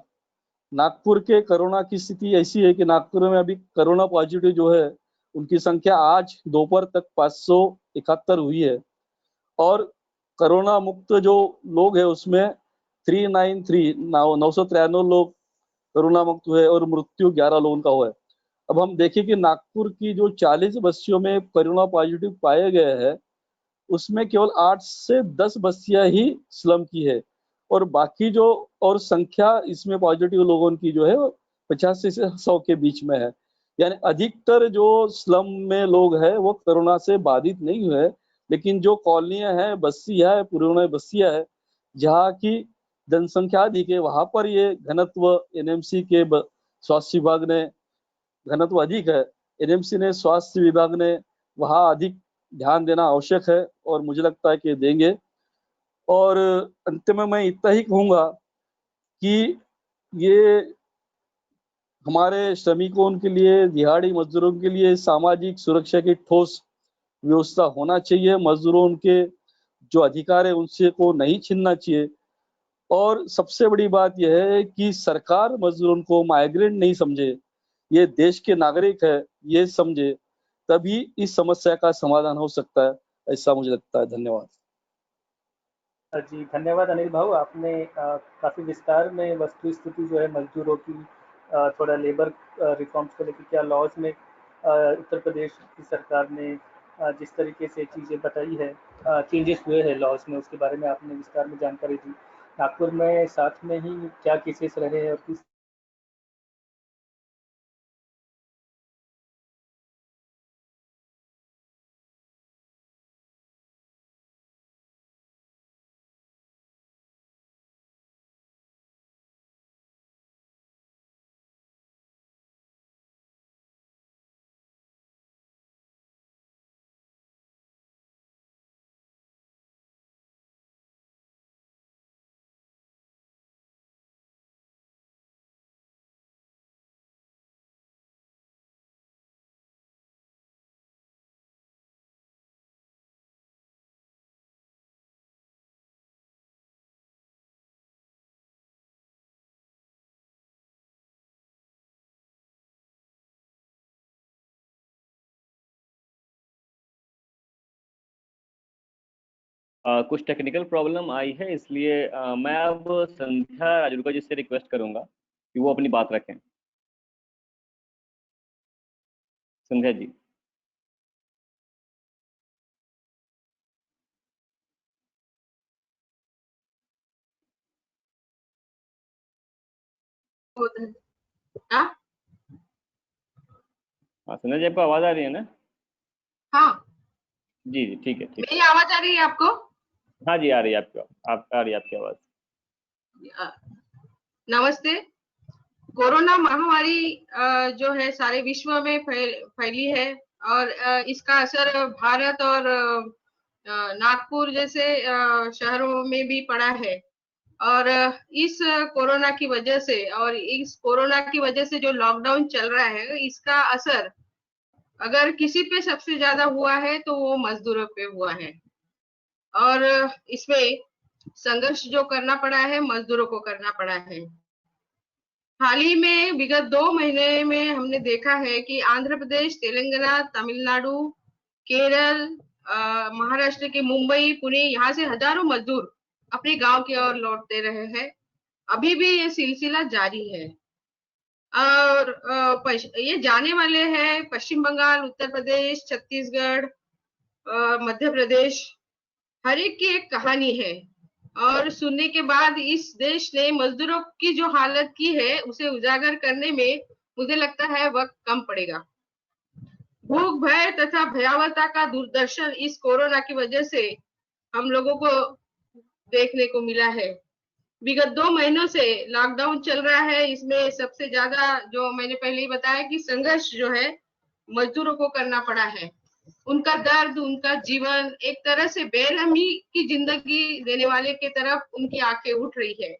नागपुर के कोरोना की स्थिति ऐसी है कि नागपुर में अभी कोरोना पॉजिटिव जो है उनकी संख्या आज दोपहर तक 571 हुई है, और कोरोना मुक्त जो लोग हैं उसमें 993 लोग कोरोना मुक्त हुए और मृत्यु 11 लोगों का हुआ है। अब हम देखें कि नागपुर की जो 40 बस्तियों में कोरोना पॉजिटिव पाए गए हैं उसमें केवल 8 से 10 बस्तियां ही स्लम की है, और बाकी जो और संख्या इसमें पॉजिटिव लोगों की जो है वो 85 से 100 के बीच में है। यानी अधिकतर जो स्लम में लोग हैं वो कोरोना से बाधित नहीं हुए, लेकिन जो कॉलोनियां हैं, बस्तियां है, पुरानी बस्तियां है जहाँ की जनसंख्या अधिक है वहां पर ये घनत्व एनएमसी के स्वास्थ्य विभाग ने, घनत्व अधिक है, एनएमसी ने, स्वास्थ्य विभाग ने वहां अधिक ध्यान देना आवश्यक है, और मुझे लगता है कि देंगे। और अंत में मैं इतना ही कहूंगा कि ये हमारे श्रमिकों के लिए, दिहाड़ी मजदूरों के लिए सामाजिक सुरक्षा की ठोस व्यवस्था होना चाहिए। मजदूरों के जो अधिकार है उनसे को नहीं छीनना चाहिए। और सबसे बड़ी बात यह है कि सरकार मजदूरों को माइग्रेंट नहीं समझे, ये देश के नागरिक है ये समझे, तभी इस समस्या का समाधान हो सकता है, ऐसा मुझे लगता है। धन्यवाद। जी, धन्यवाद अनिल भाऊ। आपने काफ़ी विस्तार में वस्तु स्थिति जो है मजदूरों की, थोड़ा लेबर रिफॉर्म्स को लेकर क्या लॉज में उत्तर प्रदेश की सरकार ने जिस तरीके से चीज़ें बताई है, चेंजेस हुए हैं लॉज में, उसके बारे में आपने विस्तार में जानकारी दी। नागपुर में साथ में ही क्या केसेस रहे हैं और किस कुछ टेक्निकल प्रॉब्लम आई है, इसलिए मैं अब संध्या राजरुका जी से रिक्वेस्ट करूंगा कि वो अपनी बात रखें। संध्या जी। हाँ हाँ संध्या जी, आपको आवाज आ रही है ना? हाँ, जी जी, ठीक है ठीक मेरी आवाज आ रही है आपको? है। हाँ जी, आ रही है आ रही है आपकी आवाज। नमस्ते। कोरोना महामारी जो है सारे विश्व में फैली है, और इसका असर भारत और नागपुर जैसे शहरों में भी पड़ा है। और इस कोरोना की वजह से, और इस कोरोना की वजह से जो लॉकडाउन चल रहा है, इसका असर अगर किसी पे सबसे ज्यादा हुआ है तो वो मजदूरों पे हुआ है। और इसमें संघर्ष जो करना पड़ा है, मजदूरों को करना पड़ा है। हाल ही में विगत 2 महीने में हमने देखा है कि आंध्र प्रदेश, तेलंगाना, तमिलनाडु, केरल, महाराष्ट्र के मुंबई, पुणे, यहाँ से हजारों मजदूर अपने गांव की ओर लौटते रहे हैं। अभी भी ये सिलसिला जारी है। और ये जाने वाले हैं पश्चिम बंगाल, उत्तर प्रदेश, छत्तीसगढ़, मध्य प्रदेश, हर एक की एक कहानी है। और सुनने के बाद इस देश ने मजदूरों की जो हालत की है उसे उजागर करने में मुझे लगता है वक्त कम पड़ेगा। भूख, भय तथा भयावहता का दूरदर्शन इस कोरोना की वजह से हम लोगों को देखने को मिला है। विगत 2 महीनों से लॉकडाउन चल रहा है। इसमें सबसे ज्यादा जो मैंने पहले ही बताया कि संघर्ष जो है मजदूरों को करना पड़ा है। उनका दर्द, उनका जीवन एक तरह से बेरहमी की जिंदगी देने वाले की तरफ उनकी आंखें उठ रही है।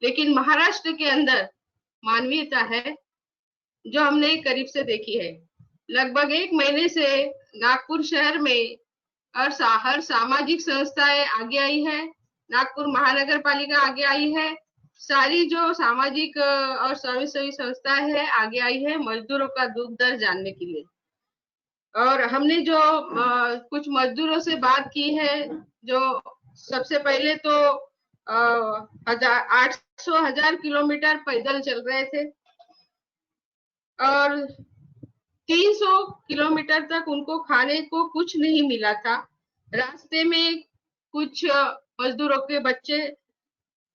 लेकिन महाराष्ट्र के अंदर मानवीयता है जो हमने करीब से देखी है। लगभग 1 महीने से नागपुर शहर में हर सामाजिक संस्थाएं आगे आई है। नागपुर महानगर पालिका आगे आई है। सारी जो सामाजिक और स्वयंसेवी संस्थाएं है आगे आई है मजदूरों का दुख दर्द जानने के लिए। और हमने जो कुछ मजदूरों से बात की है, जो सबसे पहले तो 800,000 किलोमीटर पैदल चल रहे थे और 300 किलोमीटर तक उनको खाने को कुछ नहीं मिला था। रास्ते में कुछ मजदूरों के बच्चे,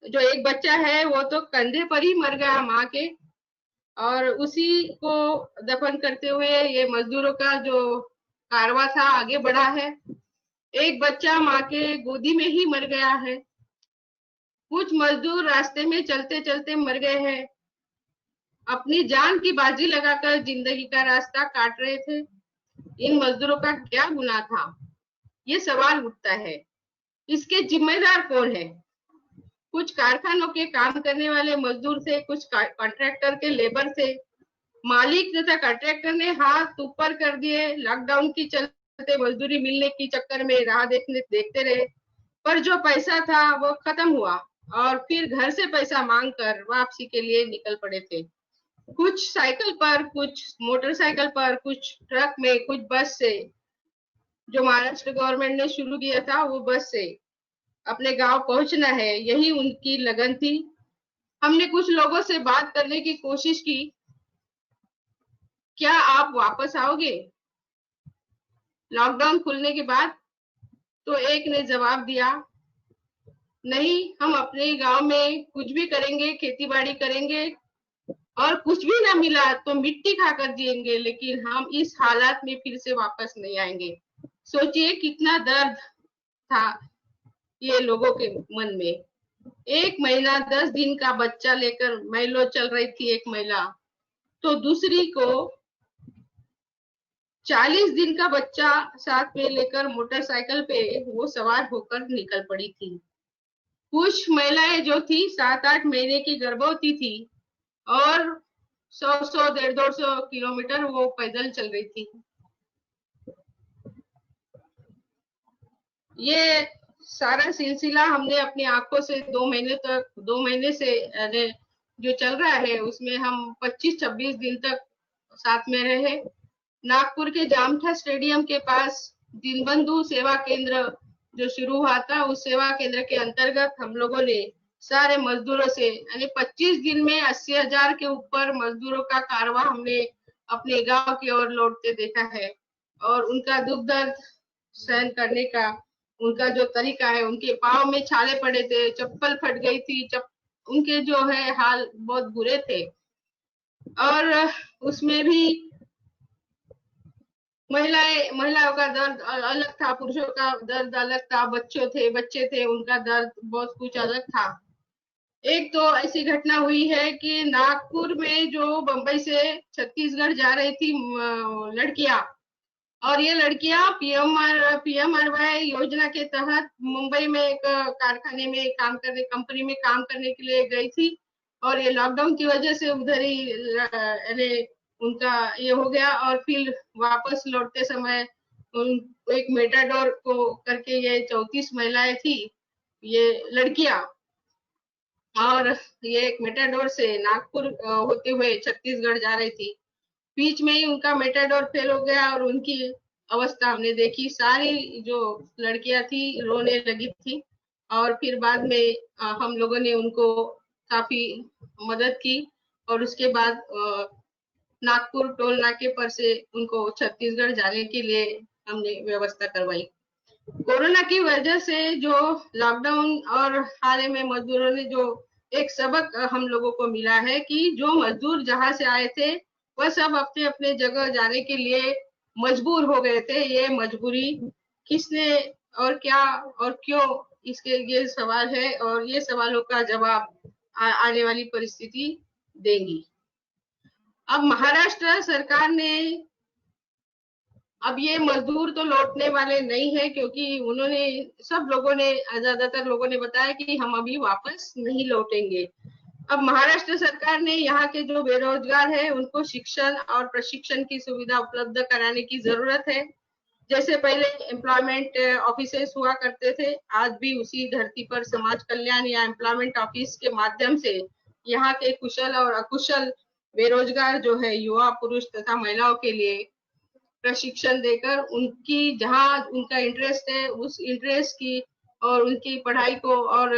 जो एक बच्चा है वो तो कंधे पर ही मर गया माँ के, और उसी को दफन करते हुए ये मजदूरों का जो कारवां था आगे बढ़ा है। एक बच्चा माँ के गोदी में ही मर गया है। कुछ मजदूर रास्ते में चलते चलते मर गए हैं। अपनी जान की बाजी लगाकर जिंदगी का रास्ता काट रहे थे। इन मजदूरों का क्या गुनाह था, ये सवाल उठता है। इसके जिम्मेदार कौन है? कुछ कारखानों के काम करने वाले मजदूर थे, कुछ कॉन्ट्रैक्टर के लेबर थे। मालिक तथा कॉन्ट्रैक्टर ने हाथ ऊपर कर दिए। लॉकडाउन की चलते मजदूरी मिलने की चक्कर में राह देखते रहे, पर जो पैसा था वो खत्म हुआ और फिर घर से पैसा मांगकर वापसी के लिए निकल पड़े थे। कुछ साइकिल पर, कुछ मोटरसाइकिल पर, कुछ ट्रक में, कुछ बस से। जो महाराष्ट्र गवर्नमेंट ने शुरू किया था वो बस से अपने गांव पहुंचना है, यही उनकी लगन थी। हमने कुछ लोगों से बात करने की कोशिश की, क्या आप वापस आओगे लॉकडाउन खुलने के बाद? तो एक ने जवाब दिया, नहीं, हम अपने गांव में कुछ भी करेंगे, खेती बाड़ी करेंगे और कुछ भी ना मिला तो मिट्टी खाकर जिएंगे, लेकिन हम इस हालात में फिर से वापस नहीं आएंगे। सोचिए कितना दर्द था ये लोगों के मन में। 1 महीना 10 दिन का बच्चा लेकर मैलो चल रही थी एक महिला, तो दूसरी को 40 दिन का बच्चा साथ में लेकर मोटरसाइकिल पे वो सवार होकर निकल पड़ी थी। कुछ महिलाएं जो थी 7-8 महीने की गर्भवती थी और 100 150 किलोमीटर वो पैदल चल रही थी। ये सारा सिलसिला हमने अपनी आंखों से 2 महीने से जो चल रहा है उसमें हम 25-26 दिन तक साथ में रहे। नागपुर के जामठा स्टेडियम के पास दीनबंधु सेवा केंद्र जो शुरू हुआ था, उस सेवा केंद्र के अंतर्गत हम लोगों ने सारे मजदूरों से, यानी 25 दिन में 80,000 के ऊपर मजदूरों का कारवां हमने अपने गांव की ओर लौटते देखा है। और उनका दुख दर्द सहन करने का उनका जो तरीका है, उनके पाँव में छाले पड़े थे, चप्पल फट गई थी, उनके जो है हाल बहुत बुरे थे। और उसमें भी महिलाओं का दर्द अलग था, पुरुषों का दर्द अलग था, बच्चे थे उनका दर्द बहुत कुछ अलग था। एक तो ऐसी घटना हुई है कि नागपुर में जो बंबई से छत्तीसगढ़ जा रही थी लड़कियां, और ये लड़कियां पीएमआरवाई योजना के तहत मुंबई में एक कारखाने में कंपनी में काम करने के लिए गई थी, और ये लॉकडाउन की वजह से उधर ही उनका ये हो गया। और फिर वापस लौटते समय एक मेटाडोर को करके ये 34 महिलाएं थी, ये लड़कियां, और ये एक मेटाडोर से नागपुर होते हुए छत्तीसगढ़ जा रही थी। बीच में ही उनका मेटाडोर फेल हो गया और उनकी अवस्था हमने देखी। सारी जो लड़कियां थी रोने लगी थी, और फिर बाद में हम लोगों ने उनको काफी मदद की, और उसके बाद नागपुर टोल नाके पर से उनको छत्तीसगढ़ जाने के लिए हमने व्यवस्था करवाई। कोरोना की वजह से जो लॉकडाउन और हाल में मजदूरों ने जो एक सबक हम लोगों को मिला है कि जो मजदूर जहां से आए थे वह सब अपने अपने जगह जाने के लिए मजबूर हो गए थे। ये मजबूरी किसने और क्या और क्यों, इसके ये सवाल है और ये सवालों का जवाब आने वाली परिस्थिति देंगी। अब महाराष्ट्र सरकार ने, अब ये मजदूर तो लौटने वाले नहीं है, क्योंकि उन्होंने, सब लोगों ने, ज्यादातर लोगों ने बताया कि हम अभी वापस नहीं लौटेंगे। अब महाराष्ट्र सरकार ने यहाँ के जो बेरोजगार है उनको शिक्षण और प्रशिक्षण की सुविधा उपलब्ध कराने की जरूरत है। जैसे पहले एम्प्लॉयमेंट ऑफिसेस हुआ करते थे, आज भी उसी धरती पर समाज कल्याण या एम्प्लॉयमेंट ऑफिस के माध्यम से यहाँ के कुशल और अकुशल बेरोजगार जो है युवा, पुरुष तथा महिलाओं के लिए प्रशिक्षण देकर उनकी, जहाँ उनका इंटरेस्ट है उस इंटरेस्ट की और उनकी पढ़ाई को और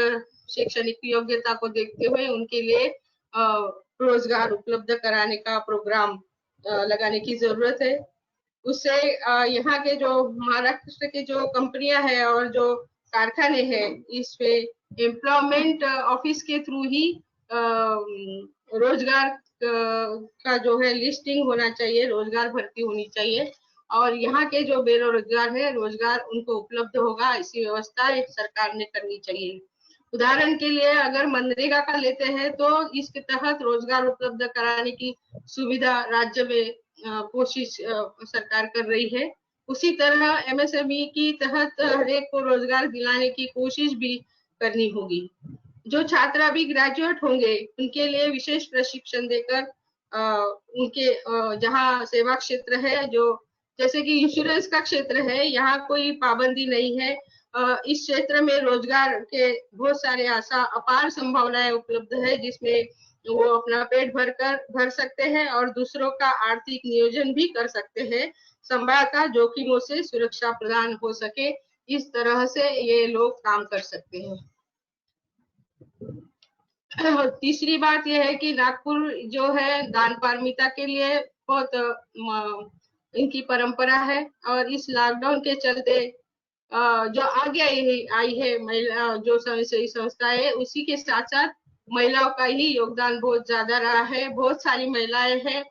शैक्षणिक योग्यता को देखते हुए उनके लिए रोजगार उपलब्ध कराने का प्रोग्राम लगाने की जरूरत है। उससे यहाँ के जो महाराष्ट्र के जो कंपनियां हैं और जो कारखाने हैं, इस पे एम्प्लॉयमेंट ऑफिस के थ्रू ही रोजगार का जो है लिस्टिंग होना चाहिए, रोजगार भर्ती होनी चाहिए और यहाँ के जो बेरोजगार है रोजगार उनको उपलब्ध होगा, ऐसी व्यवस्था सरकार ने करनी चाहिए। उदाहरण के लिए अगर मनरेगा का लेते हैं तो इसके तहत रोजगार उपलब्ध कराने की सुविधा राज्य में कोशिश सरकार कर रही है। उसी तरह एमएसएमई की तहत हर एक को रोजगार दिलाने की कोशिश भी करनी होगी। जो छात्र अभी ग्रेजुएट होंगे उनके लिए विशेष प्रशिक्षण देकर उनके जहाँ सेवा क्षेत्र है, जो जैसे कि इंश्योरेंस का क्षेत्र है, यहाँ कोई पाबंदी नहीं है। इस क्षेत्र में रोजगार के बहुत सारे अपार संभावनाएं उपलब्ध है, जिसमें वो अपना पेट भर सकते हैं और दूसरों का आर्थिक नियोजन भी कर सकते हैं। संभाव्यता जोखिमों से सुरक्षा प्रदान हो सके, इस तरह से ये लोग काम कर सकते हैं। तीसरी बात यह है कि नागपुर जो है दान पारमिता के लिए बहुत इनकी परंपरा है और इस लॉकडाउन के चलते जो आगे आई है महिला जो स्वयंसेवी संस्था है, उसी के साथ साथ महिलाओं का ही योगदान बहुत ज्यादा रहा है। बहुत सारी महिलाएं हैं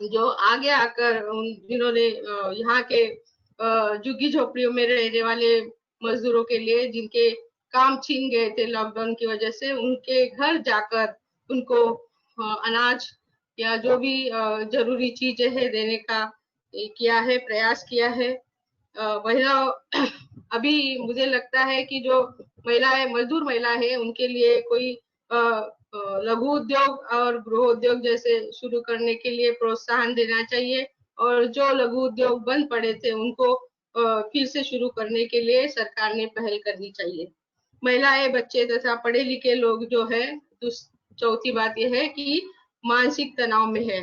जो आगे आकर जिन्होंने यहाँ के झुग्गी झोपड़ियों में रहने वाले मजदूरों के लिए जिनके काम छीन गए थे लॉकडाउन की वजह से, उनके घर जाकर उनको अनाज या जो भी जरूरी चीजें है देने का किया है, प्रयास किया है। महिलाओं, अभी मुझे लगता है कि जो महिलाएं, मजदूर महिला है, उनके लिए कोई लघु उद्योग और गृह उद्योग जैसे शुरू करने के लिए प्रोत्साहन देना चाहिए और जो लघु उद्योग बंद पड़े थे उनको फिर से शुरू करने के लिए सरकार ने पहल करनी चाहिए। महिलाएं, बच्चे तथा पढ़े लिखे लोग जो है, चौथी बात यह है कि मानसिक तनाव में है।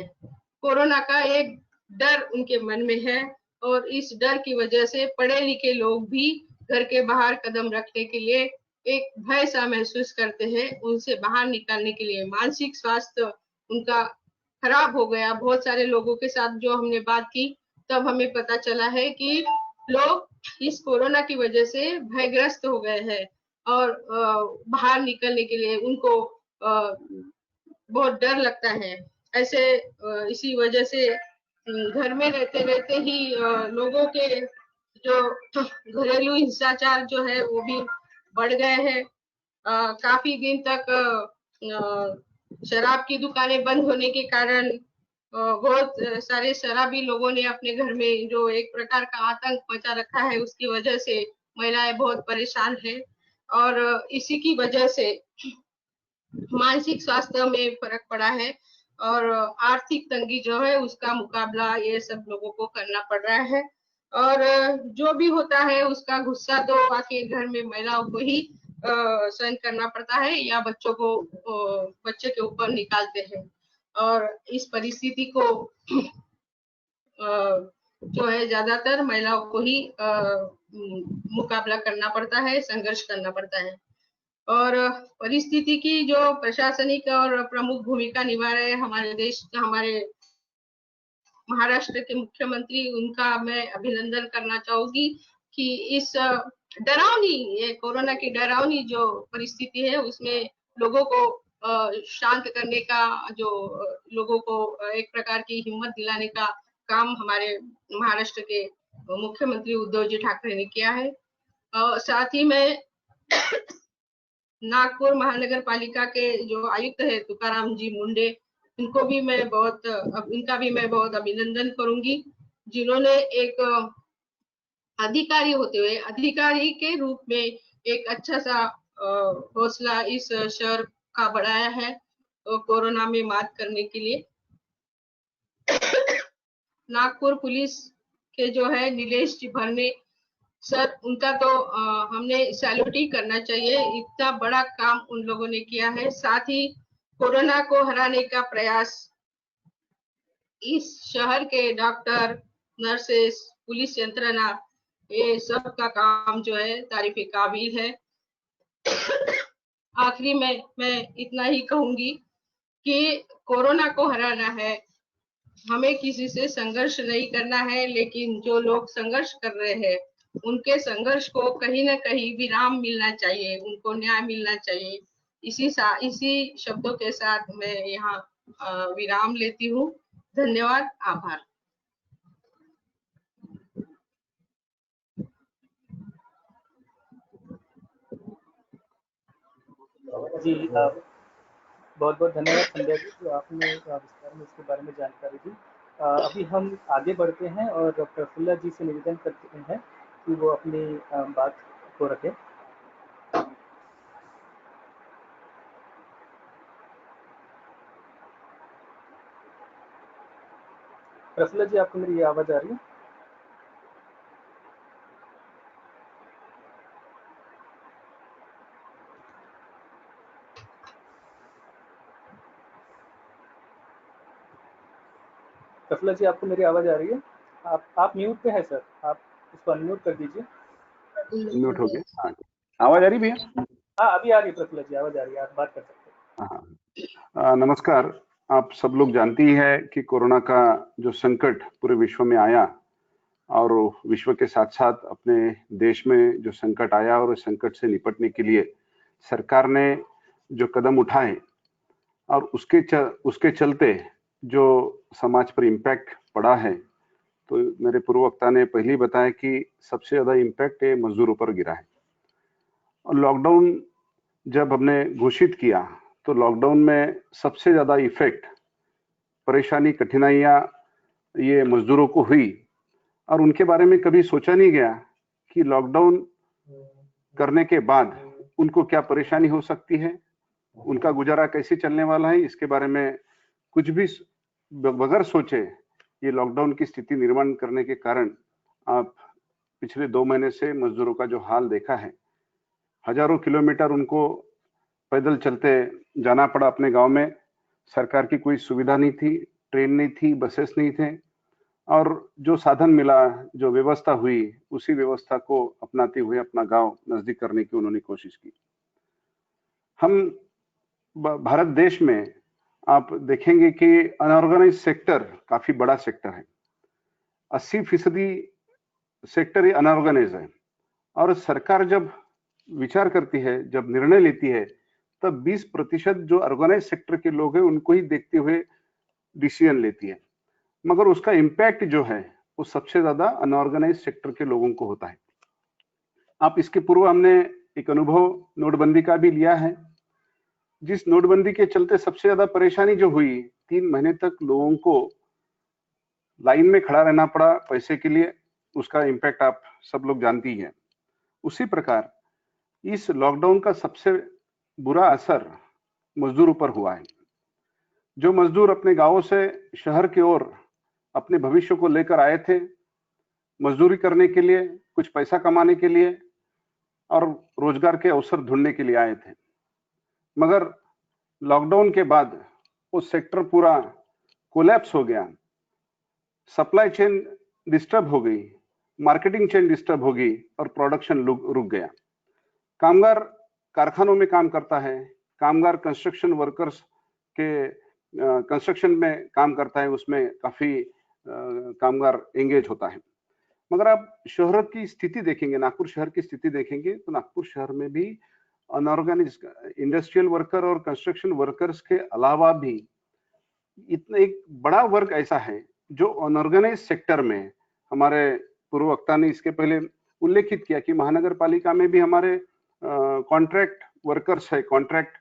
कोरोना का एक डर उनके मन में है और इस डर की वजह से पढ़े लिखे लोग भी घर के बाहर कदम रखने के लिए एक भय सा महसूस करते हैं। उनसे बाहर निकालने के लिए मानसिक स्वास्थ्य उनका खराब हो गया। बहुत सारे लोगों के साथ जो हमने बात की तब हमें पता चला है कि लोग इस कोरोना की वजह से भयग्रस्त हो गए हैं और बाहर निकलने के लिए उनको बहुत डर लगता है। ऐसे इसी वजह से घर में रहते रहते ही लोगों के जो घरेलू हिंसाचार जो है वो भी बढ़ गए हैं। काफी दिन तक शराब की दुकानें बंद होने के कारण बहुत सारे शराबी लोगों ने अपने घर में जो एक प्रकार का आतंक मचा रखा है, उसकी वजह से महिलाएं बहुत परेशान है और इसी की वजह से मानसिक स्वास्थ्य में फर्क पड़ा है और आर्थिक तंगी जो है उसका मुकाबला ये सब लोगों को करना पड़ रहा है और जो भी होता है उसका गुस्सा तो आखिर घर में महिलाओं को ही सहन करना पड़ता है या बच्चों को बच्चे के ऊपर निकालते हैं और इस परिस्थिति को जो है ज्यादातर महिलाओं को ही मुकाबला करना पड़ता है, संघर्ष करना पड़ता है। और परिस्थिति की जो प्रशासनिक और प्रमुख भूमिका निभा रहे हमारे देश, हमारे महाराष्ट्र के मुख्यमंत्री, उनका मैं अभिनंदन करना चाहूंगी कि इस डरावनी, ये कोरोना की डरावनी जो परिस्थिति है उसमें लोगों को शांत करने का, जो लोगों को एक प्रकार की हिम्मत दिलाने का काम हमारे महाराष्ट्र के मुख्यमंत्री उद्धव जी ठाकरे ने किया है। और साथ ही में नागपुर महानगर पालिका के जो आयुक्त है तुकाराम जी मुंडे, इनका भी मैं बहुत अभिनंदन करूंगी, जिन्होंने एक अधिकारी होते हुए अधिकारी के रूप में एक अच्छा सा हौसला इस शहर का बढ़ाया है कोरोना में मात करने के लिए। नागपुर पुलिस के जो है नीलेश जी भरने सर, उनका तो हमने सैल्यूट ही करना चाहिए, इतना बड़ा काम उन लोगों ने किया है। साथ ही कोरोना को हराने का प्रयास इस शहर के डॉक्टर, नर्सेस, पुलिस यंत्रणा, ये सब का काम जो है तारीफ काबिल है। आखिरी में मैं इतना ही कहूंगी कि कोरोना को हराना है, हमें किसी से संघर्ष नहीं करना है, लेकिन जो लोग संघर्ष कर रहे हैं उनके संघर्ष को कहीं ना कहीं विराम मिलना चाहिए, उनको न्याय मिलना चाहिए। इसी शब्दों के साथ मैं यहाँ विराम लेती हूँ। धन्यवाद, आभार। जी बहुत बहुत धन्यवाद संध्या जी, जो आपने विस्तार में इसके बारे में जानकारी दी। अभी हम आगे बढ़ते हैं और प्रफुल्ला जी से निवेदन करते हैं कि वो अपनी बात को रखें। प्रफुल्ला जी, आपको मेरी आवाज आ रही है? प्रफुल्ला जी, आपको मेरी आवाज आ रही है? आप म्यूट पे है सर, आप उसको अनम्यूट कर दीजिए। म्यूट हो गया। हाँ, आवाज आ रही भैया? हाँ, अभी आ रही है प्रफुल्ला जी, आवाज आ रही है, आप बात कर सकते हैं। हाँ, नमस्कार। आप सब लोग जानती ही है कि कोरोना का जो संकट पूरे विश्व में आया और विश्व के साथ साथ अपने देश में जो संकट आया और उस संकट से निपटने के लिए सरकार ने जो कदम उठाए और उसके चलते जो समाज पर इम्पैक्ट पड़ा है, तो मेरे पूर्व वक्ता ने पहले ही बताया कि सबसे ज्यादा इम्पैक्ट मजदूरों पर गिरा है। और लॉकडाउन जब हमने घोषित किया तो लॉकडाउन में सबसे ज्यादा इफेक्ट, परेशानी, कठिनाइयां ये मजदूरों को हुई और उनके बारे में कभी सोचा नहीं गया कि लॉकडाउन करने के बाद उनको क्या परेशानी हो सकती है, उनका गुजारा कैसे चलने वाला है। इसके बारे में कुछ भी बगैर सोचे ये लॉकडाउन की स्थिति निर्माण करने के कारण आप पिछले 2 महीने से मजदूरों का जो हाल देखा है, हजारों किलोमीटर उनको पैदल चलते जाना पड़ा अपने गांव में। सरकार की कोई सुविधा नहीं थी, ट्रेन नहीं थी, बसेस नहीं थे और जो साधन मिला, जो व्यवस्था हुई, उसी व्यवस्था को अपनाते हुए अपना गांव नजदीक करने की उन्होंने कोशिश की। हम भारत देश में आप देखेंगे कि अनऑर्गेनाइज सेक्टर काफी बड़ा सेक्टर है। 80% सेक्टर ये अनऑर्गेनाइज है और सरकार जब विचार करती है, जब निर्णय लेती है, तब 20% जो ऑर्गेनाइज सेक्टर के लोग हैं उनको ही देखते हुए डिसीजन लेती है, मगर उसका इम्पैक्ट जो है वो सबसे ज्यादा अनऑर्गेनाइज सेक्टर के लोगों को होता है। आप इसके पूर्व हमने एक अनुभव नोटबंदी का भी लिया है, जिस नोटबंदी के चलते सबसे ज्यादा परेशानी जो हुई, 3 महीने तक लोगों को लाइन में खड़ा रहना पड़ा पैसे के लिए, उसका इम्पैक्ट आप सब लोग जानती हैं। उसी प्रकार इस लॉकडाउन का सबसे बुरा असर मजदूर पर हुआ है। जो मजदूर अपने गांवों से शहर की ओर अपने भविष्य को लेकर आए थे, मजदूरी करने के लिए, कुछ पैसा कमाने के लिए और रोजगार के अवसर ढूंढने के लिए आए थे, मगर लॉकडाउन के बाद वो सेक्टर पूरा कोलैप्स हो गया। सप्लाई चेन डिस्टर्ब हो गई, मार्केटिंग चेन डिस्टर्ब हो गई और प्रोडक्शन रुक गया। कामगार कारखानों में काम करता है, कामगार कंस्ट्रक्शन वर्कर्स के कंस्ट्रक्शन में काम करता है, उसमें काफी कामगार एंगेज होता है। मगर आप शहर की स्थिति देखेंगे, नागपुर शहर की स्थिति देखेंगे तो नागपुर शहर में भी अनऑर्गेनाइज इंडस्ट्रियल वर्कर और कंस्ट्रक्शन वर्कर्स के अलावा भी इतना एक बड़ा वर्ग ऐसा है जो अनऑर्गेनाइज सेक्टर में, हमारे पूर्ववक्ता ने इसके पहले उल्लेखित किया कि महानगर पालिका में भी हमारे कॉन्ट्रैक्ट वर्कर्स है, कॉन्ट्रैक्ट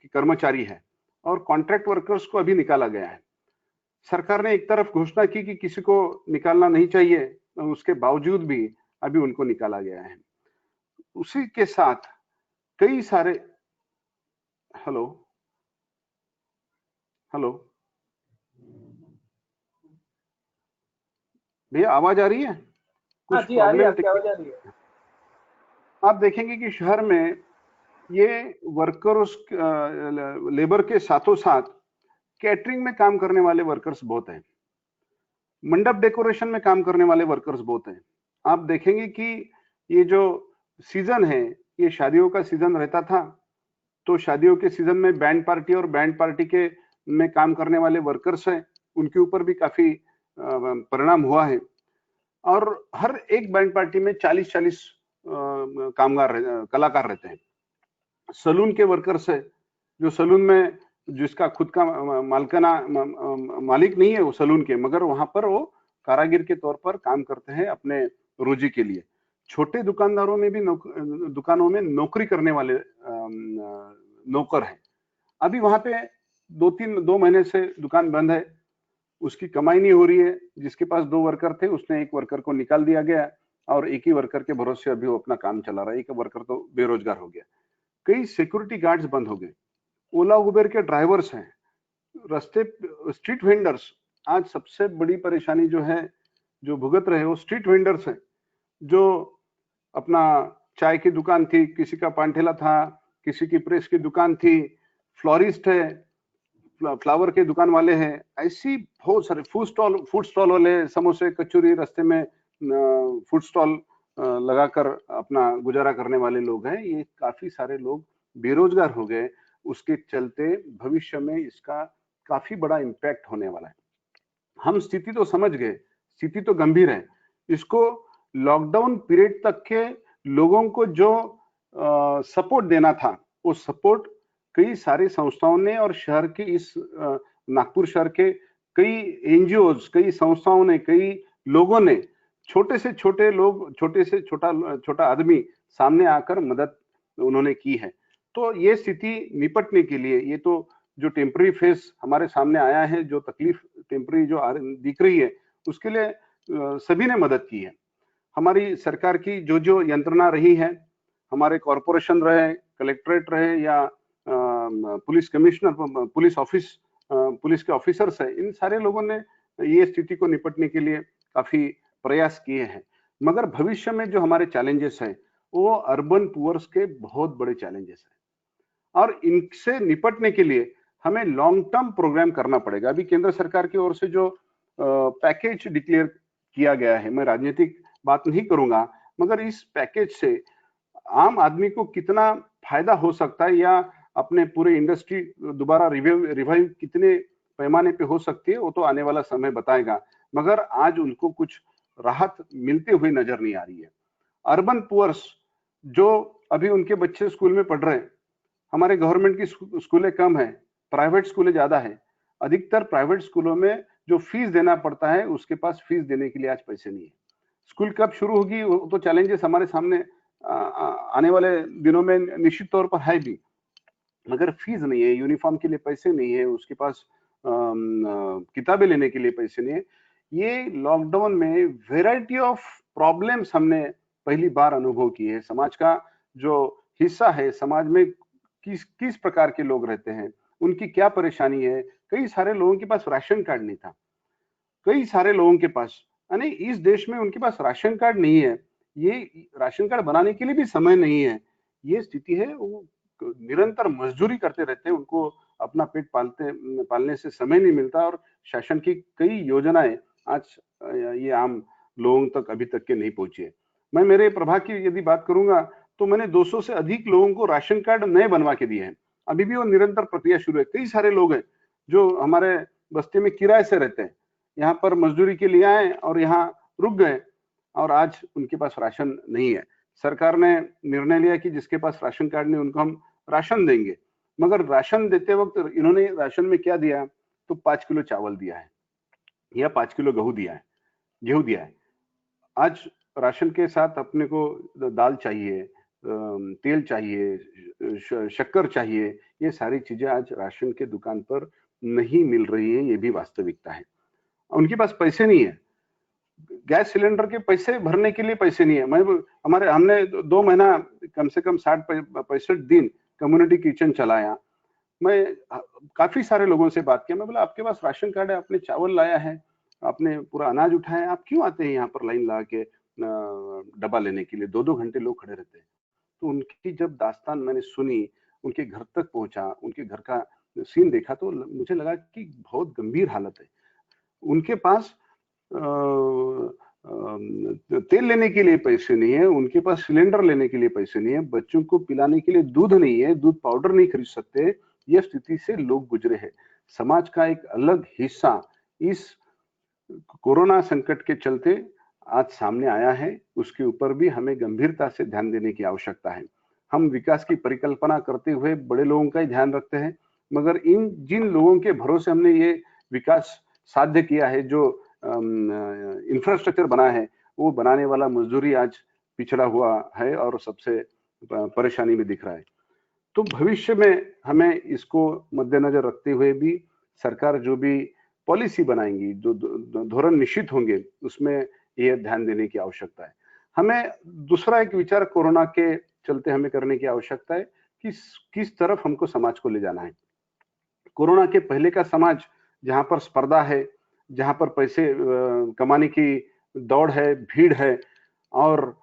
कर्मचारी है, और कॉन्ट्रैक्ट वर्कर्स को अभी निकाला गया है। सरकार ने एक तरफ घोषणा की कि किसी को निकालना नहीं चाहिए, उसके बावजूद भी अभी उनको निकाला गया है। उसी के साथ कई सारे हेलो भैया आवाज आ रही है? हाँ जी, आ रही है, आपकी आवाज आ रही है। आप देखेंगे कि शहर में ये वर्कर्स लेबर के साथों साथ कैटरिंग में काम करने वाले वर्कर्स बहुत हैं, मंडप डेकोरेशन में काम करने वाले वर्कर्स बहुत हैं। आप देखेंगे कि ये जो सीजन है, ये शादियों का सीजन रहता था, तो शादियों के सीजन में बैंड पार्टी और बैंड पार्टी के में काम करने वाले वर्कर्स हैं, उनके ऊपर भी काफी परिणाम हुआ है। और हर एक बैंड पार्टी में 40-40 कलाकार रहते हैं। सलून के वर्कर्स है, जो सलून में जिसका खुद का मालिक नहीं है वो सलून के, मगर वहां पर वो कारागिर के तौर पर काम करते हैं अपने रोजी के लिए। छोटे दुकानदारों में भी दुकानों में नौकरी करने वाले नौकर हैं। अभी वहां पे 2 महीने से दुकान बंद है, उसकी कमाई नहीं हो रही है। जिसके पास 2 वर्कर थे, उसने एक वर्कर को निकाल दिया गया और एक ही वर्कर के भरोसे अभी वो अपना काम चला रहा है। एक वर्कर तो बेरोजगार हो गया। कई सिक्योरिटी गार्ड्स बंद हो गए। ओला उबेर के ड्राइवर्स हैं, रास्ते स्ट्रीट वेंडर्स। आज सबसे बड़ी परेशानी जो है, जो भुगत रहे, वो स्ट्रीट वेंडर्स हैं, जो अपना चाय की दुकान थी, किसी का पान ठेला था, किसी की प्रेस की दुकान थी, फ्लोरिस्ट है, फ्लावर के दुकान वाले हैं, ऐसी बहुत सारे फूड स्टॉल वाले, समोसे कचौरी रास्ते में फूड स्टॉल लगाकर अपना गुजारा करने वाले लोग हैं। ये काफी सारे लोग बेरोजगार हो गए। उसके चलते भविष्य में इसका काफी बड़ा इम्पैक्ट होने वाला है। हम स्थिति तो समझ गए, स्थिति तो गंभीर है। इसको लॉकडाउन पीरियड तक के लोगों को जो सपोर्ट देना था, वो सपोर्ट कई सारी संस्थाओं ने और शहर के इस नागपुर शहर के कई एनजीओज, कई संस्थाओं ने, कई लोगों ने, छोटे से छोटे लोग, छोटे से छोटा आदमी सामने आकर मदद उन्होंने की है। तो ये स्थिति निपटने के लिए, ये तो जो टेम्पररी फेस हमारे सामने आया है, जो तकलीफ टेम्पररी जो दिख रही है, उसके लिए सभी ने मदद की है। हमारी सरकार की जो यंत्रणा रही है, हमारे कॉरपोरेशन रहे, कलेक्ट्रेट रहे, या police commissioner, police office, police के ऑफिसर्स है, इन सारे लोगों ने ये स्थिति को निपटने के लिए काफी प्रयास किए हैं। मगर भविष्य में जो हमारे चैलेंजेस हैं, वो अर्बन पुअर्स के बहुत बड़े चैलेंजेस हैं, और इनसे निपटने के लिए हमें लॉन्ग टर्म प्रोग्राम करना पड़ेगा। अभी केंद्र सरकार की ओर से जो पैकेज डिक्लेयर किया गया है, मैं राजनीतिक बात नहीं करूंगा, मगर इस पैकेज से आम आदमी को कितना फायदा हो सकता है, या अपने पूरे इंडस्ट्री दोबारा रिवाइव कितने पैमाने पे हो सकती है, वो तो आने वाला समय बताएगा। मगर आज उनको कुछ राहत मिलते हुए नजर नहीं आ रही है। अर्बन पुअर्स जो अभी उनके बच्चे स्कूल में पढ़ रहे हैं, हमारे गवर्नमेंट की स्कूलें कम है, प्राइवेट स्कूलें ज्यादा है। अधिकतर प्राइवेट स्कूलों में जो फीस देना पड़ता है, उसके पास फीस देने के लिए आज पैसे नहीं है। स्कूल कब शुरू होगी, वो तो चैलेंजेस हमारे सामने आने वाले दिनों में निश्चित तौर पर है भी, मगर फीस नहीं है, यूनिफॉर्म के लिए पैसे नहीं है, उसके पास किताबें लेने के लिए पैसे नहीं है। ये लॉकडाउन में वेराइटी ऑफ प्रॉब्लम्स हमने पहली बार अनुभव किए हैं। समाज का जो हिस्सा है, समाज में किस प्रकार के लोग रहते हैं, उनकी क्या परेशानी है। कई सारे लोगों के पास राशन कार्ड नहीं था, कई सारे लोगों के पास, यानी इस देश में उनके पास राशन कार्ड नहीं है, ये राशन कार्ड बनाने के लिए भी समय नहीं है। ये स्थिति है। वो निरंतर मजदूरी करते रहते हैं, उनको अपना पेट पालने से समय नहीं मिलता, और शासन की कई योजनाएं आज ये आम लोगों तक अभी तक के नहीं पहुंची है। मैं मेरे प्रभाग की यदि बात करूंगा तो मैंने 200 से अधिक लोगों को राशन कार्ड नए बनवा के दिए हैं। अभी भी वो निरंतर प्रक्रिया शुरू है। कई सारे लोग हैं जो हमारे बस्ती में किराए से रहते हैं, यहाँ पर मजदूरी के लिए आए और यहाँ रुक गए, और आज उनके पास राशन नहीं है। सरकार ने निर्णय लिया कि जिसके पास राशन कार्ड नहीं उनको हम राशन देंगे, मगर राशन देते वक्त इन्होंने राशन में क्या दिया, तो 5 किलो चावल दिया है, या 5 किलो गेहूं दिया है। आज राशन के साथ अपने को दाल चाहिए, तेल चाहिए, शक्कर चाहिए, ये सारी चीजें आज राशन के दुकान पर नहीं मिल रही है, ये भी वास्तविकता है। उनके पास पैसे नहीं है, गैस सिलेंडर के पैसे भरने के लिए पैसे नहीं है। हमने 2 महीना कम से कम 60-65 दिन कम्युनिटी किचन चलाया। मैं काफी सारे लोगों से बात किया, मैं बोला आपके पास राशन कार्ड है, आपने चावल लाया है, आपने पूरा अनाज उठाया है, आप क्यों आते हैं यहाँ पर लाइन लगा के डब्बा लेने के लिए? 2-2 घंटे लोग खड़े रहते हैं। तो उनकी जब दास्तान मैंने सुनी, उनके घर तक पहुंचा, उनके घर का सीन देखा, तो मुझे लगा कि बहुत गंभीर हालत है। उनके पास तेल लेने के लिए पैसे नहीं है, उनके पास सिलेंडर लेने के लिए पैसे नहीं है, बच्चों को पिलाने के लिए दूध नहीं है, दूध पाउडर नहीं खरीद सकते। यह स्थिति से लोग गुजरे हैं। समाज का एक अलग हिस्सा इस कोरोना संकट के चलते आज सामने आया है, उसके ऊपर भी हमें गंभीरता से ध्यान देने की आवश्यकता है। हम विकास की परिकल्पना करते हुए बड़े लोगों का ही ध्यान रखते हैं, मगर जिन लोगों के भरोसे हमने ये विकास साध्य किया है, जो इंफ्रास्ट्रक्चर बना है, वो बनाने वाला मजदूरी आज पिछड़ा हुआ है और सबसे परेशानी में दिख रहा है। तो भविष्य में हमें इसको मद्देनजर रखते हुए भी सरकार जो भी पॉलिसी बनाएंगी, जो धोरण निश्चित होंगे, उसमें यह ध्यान देने की आवश्यकता है। हमें दूसरा एक विचार कोरोना के चलते हमें करने की आवश्यकता है कि किस तरफ हमको समाज को ले जाना है। कोरोना के पहले का समाज जहां पर स्पर्धा है, जहां पर पैसे कमाने की दौड़ है, भीड़ है, और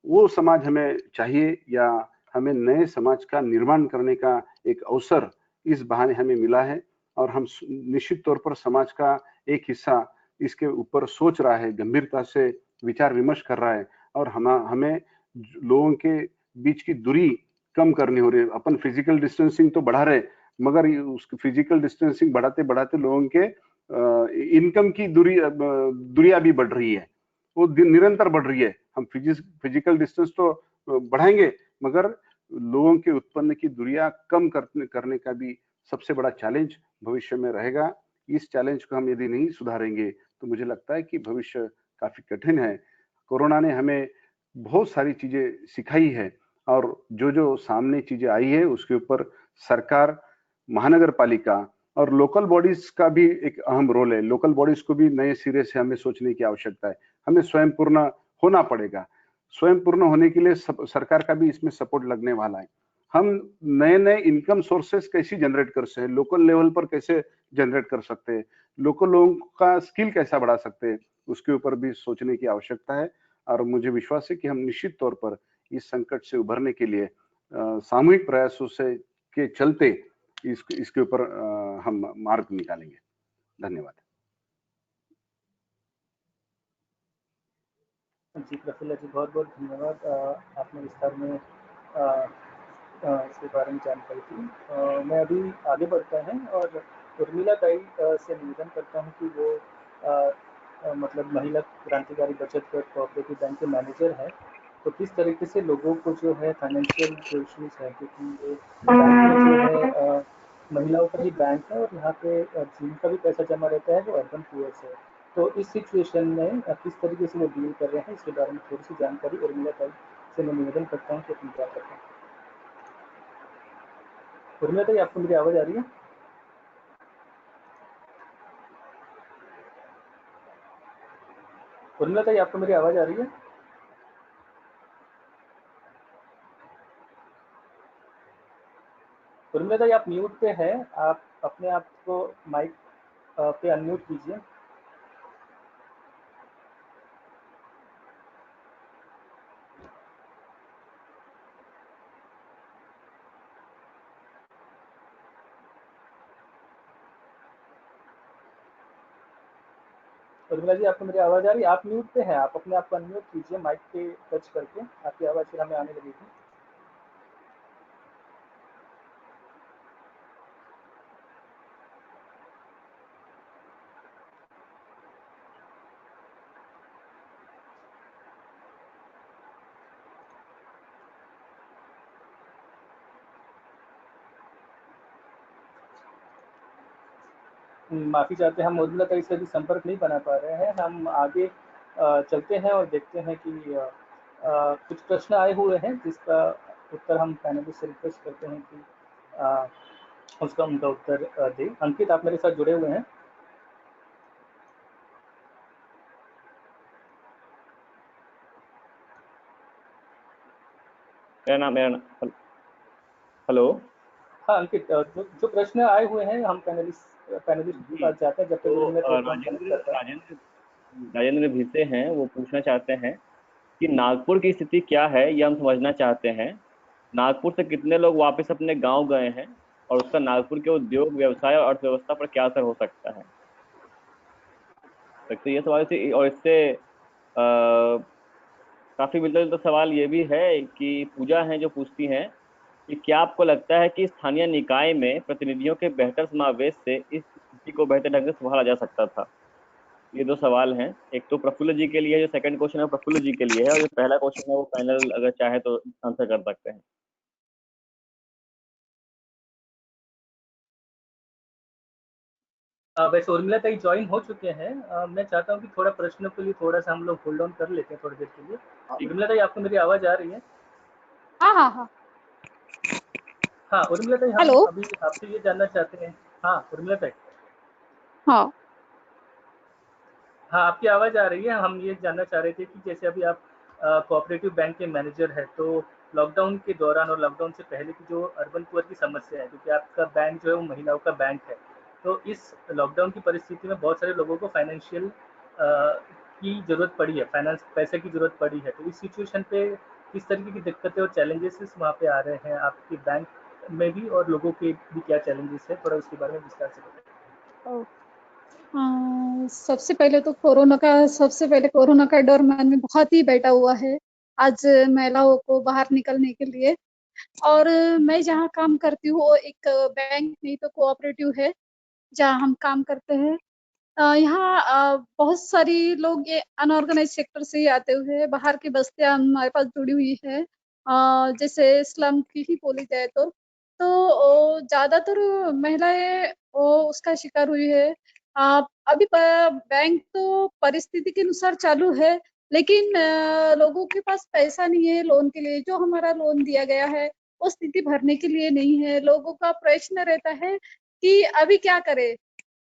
वो समाज हमें चाहिए, या हमें नए समाज का निर्माण करने का एक अवसर इस बहाने हमें मिला है, और हम निश्चित तौर पर समाज का एक हिस्सा इसके ऊपर सोच रहा है, गंभीरता से विचार विमर्श कर रहा है, और हमें लोगों के बीच की दूरी कम करनी हो रही है। अपन फिजिकल डिस्टेंसिंग तो बढ़ा रहे, मगर उसकी फिजिकल डिस्टेंसिंग बढ़ाते बढ़ाते लोगों के इनकम की दूरियां भी बढ़ रही है, वो निरंतर बढ़ रही है। हम फिजिकल डिस्टेंस तो बढ़ाएंगे, मगर लोगों के उत्पन्न की दूरियां कम करने का भी सबसे बड़ा चैलेंज भविष्य में रहेगा। इस चैलेंज को हम यदि नहीं सुधारेंगे तो मुझे लगता है कि भविष्य काफी कठिन है। कोरोना ने हमें बहुत सारी चीजें सिखाई है, और जो सामने चीजें आई है उसके ऊपर सरकार, महानगर पालिका और लोकल बॉडीज का भी एक अहम रोल है। लोकल बॉडीज को भी नए सिरे से हमें सोचने की आवश्यकता है। हमें स्वयं पूर्ण होना पड़ेगा। स्वयं पूर्ण होने के लिए सरकार का भी इसमें सपोर्ट लगने वाला है। हम नए नए इनकम सोर्सेस कैसे जनरेट कर सकते हैं, लोकल लेवल पर कैसे जनरेट कर सकते हैं, लोकल लोगों का स्किल कैसा बढ़ा सकते हैं, उसके ऊपर भी सोचने की आवश्यकता है। और मुझे विश्वास है कि हम निश्चित तौर पर इस संकट से उभरने के लिए सामूहिक प्रयासों से के चलते इसके ऊपर हम मार्ग निकालेंगे। धन्यवाद। जी प्रफुल्ल जी, बहुत बहुत धन्यवाद। आपने विस्तार में इसके बारे में जानकारी दी। मैं अभी आगे बढ़ता है और उर्मिला ताई से निवेदन करता हूं कि वो मतलब महिला क्रांतिकारी बचत बैंक कोऑपरेटिव बैंक के मैनेजर है, तो किस तरीके से लोगों को जो है फाइनेंशियल जो इश्यूज है, क्योंकि ये बैंक में जो है महिलाओं का ही बैंक है और यहाँ पे जिनका भी पैसा जमा रहता है वो अर्बन पुअर्स है, तो इस सिचुएशन में किस तरीके से वो डील कर रहे हैं, इसके बारे में थोड़ी सी जानकारी उर्मिला ताई से मैं निवेदन करता हूँ कि अपनी क्या करते हैं। उर्मिला ताई, आपको मेरी आवाज आ रही है? उर्मिला ताई, आपको मेरी आवाज आ रही है? उर्मिला ताई, आप म्यूट पे है, आप अपने आप को माइक पे अनम्यूट कीजिए। उर्मिला जी, आपको मेरी आवाज आ रही है? आप म्यूट पे हैं, आप अपने आप को अनम्यूट कीजिए माइक पे टच करके, आपकी आवाज फिर हमें आने लगेगी। माफी चाहते हैं, हम उर्मिला ताई से अभी संपर्क नहीं बना पा रहे हैं। हम आगे चलते हैं और देखते हैं कि कुछ प्रश्न आए हुए हैं जिसका उत्तर हम पैनलिस्ट से रिक्वेस्ट करते हैं कि उसका उनका उत्तर दें। अंकित, आप मेरे साथ जुड़े हुए हैं? मेरा नाम हेलो। हाँ अंकित, जो प्रश्न आए हुए हैं हम पैनलिस्ट के जी, पास जाते हैं जब तक तो उनमें थोड़ा हम कनेक्ट राजेंद्र करते हैं। राजेंद्र राजेंद्र भिसे हैं, वो पूछना चाहते हैं कि नागपुर की स्थिति क्या है, ये हम समझना चाहते हैं। नागपुर से कितने लोग वापस अपने गांव गए हैं और उसका नागपुर के उद्योग, व्यवसाय और अर्थव्यवस्था पर क्या असर हो सकता है। तो ये सवाल थी, और इससे काफी मिलता जुलता सवाल ये भी है कि पूजा है जो पूछती हैं कि क्या आपको लगता है कि स्थानीय निकाय में प्रतिनिधियों के बेहतर समावेश से इस स्थिति को बेहतर ढंग से संभाला जा सकता था। ये दो सवाल हैं, एक तो प्रफुल्ल जी के लिए, जो सेकंड क्वेश्चन है प्रफुल्ल जी के लिए है, और जो पहला क्वेश्चन है वो पैनल अगर चाहे तो आंसर कर सकते हैं। वैसे उर्मिला ताई ज्वाइन हो चुके हैं। मैं चाहता हूँ कि थोड़ा प्रश्नों के लिए थोड़ा सा हम लोग होल्ड ऑन कर लेते हैं थोड़ी देर के लिए। उर्मिला ताई, आपको मेरी आवाज आ रही है? हाँ हाँ हाँ। हाँ उर्मिला ताई, हम हेलो। अभी आपसे ये जानना चाहते हैं। हाँ उर्मिला ताई, हाँ हाँ आपकी आवाज आ रही है। हम ये जानना चाह रहे थे कि जैसे अभी आप कोऑपरेटिव बैंक के मैनेजर हैं, तो लॉकडाउन के दौरान और लॉकडाउन से पहले की जो अर्बन पुअर की समस्या है, क्योंकि आपका बैंक जो है वो महिलाओं का बैंक है, तो इस लॉकडाउन की परिस्थिति में बहुत सारे लोगों को फाइनेंशियल की जरूरत पड़ी है, फाइनेंस पैसे की जरूरत पड़ी है। तो इस सिचुएशन पे किस तरीके की दिक्कतें और चैलेंजेस वहाँ पे आ रहे हैं आपके बैंक में भी, और लोगों के भी क्या चैलेंजेस है, थोड़ा उसके बारे में विस्तार से बताएं। सबसे पहले कोरोना का डर मन में बहुत ही बैठा हुआ है आज महिलाओं को बाहर निकलने के लिए। और मैं जहाँ काम करती हूँ वो एक बैंक नहीं तो कोऑपरेटिव है जहाँ हम काम करते हैं। यहाँ बहुत सारी लोग ये अनऑर्गेनाइज सेक्टर से ही आते हुए हैं। बाहर की बस्तियां हमारे पास जुड़ी हुई है, जैसे स्लम की ही बोली जाए ज्यादातर महिलाएं उसका शिकार हुई है। अभी बैंक तो परिस्थिति के अनुसार चालू है, लेकिन लोगों के पास पैसा नहीं है लोन के लिए। जो हमारा लोन दिया गया है वो स्थिति भरने के लिए नहीं है। लोगों का प्रश्न रहता है कि अभी क्या करें।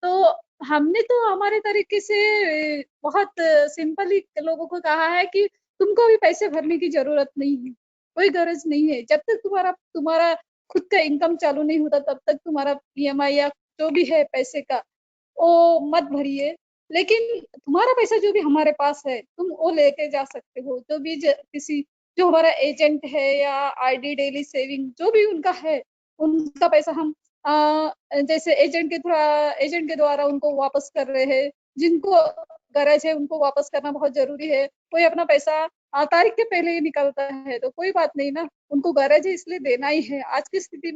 तो हमने तो हमारे तरीके से बहुत सिंपली लोगों को कहा है कि तुमको भी पैसे भरने की जरूरत नहीं है, कोई गरज नहीं है। जब तक तुम्हारा तुम्हारा खुद का इनकम चालू नहीं होता तब तक तुम्हारा ईएमआई या जो भी है पैसे का वो मत भरिए। लेकिन तुम्हारा पैसा जो भी हमारे पास है तुम वो लेके जा सकते हो। जो भी किसी जो हमारा एजेंट है या आईडी डेली सेविंग जो भी उनका है, उनका पैसा हम जैसे एजेंट के द्वारा उनको वापस कर रहे हैं। जिनको गरज है उनको वापस करना बहुत जरूरी है। कोई अपना पैसा तारीख के पहले ही निकलता है तो कोई बात नहीं ना, उनको गरज है इसलिए देना ही है। आज की स्थिति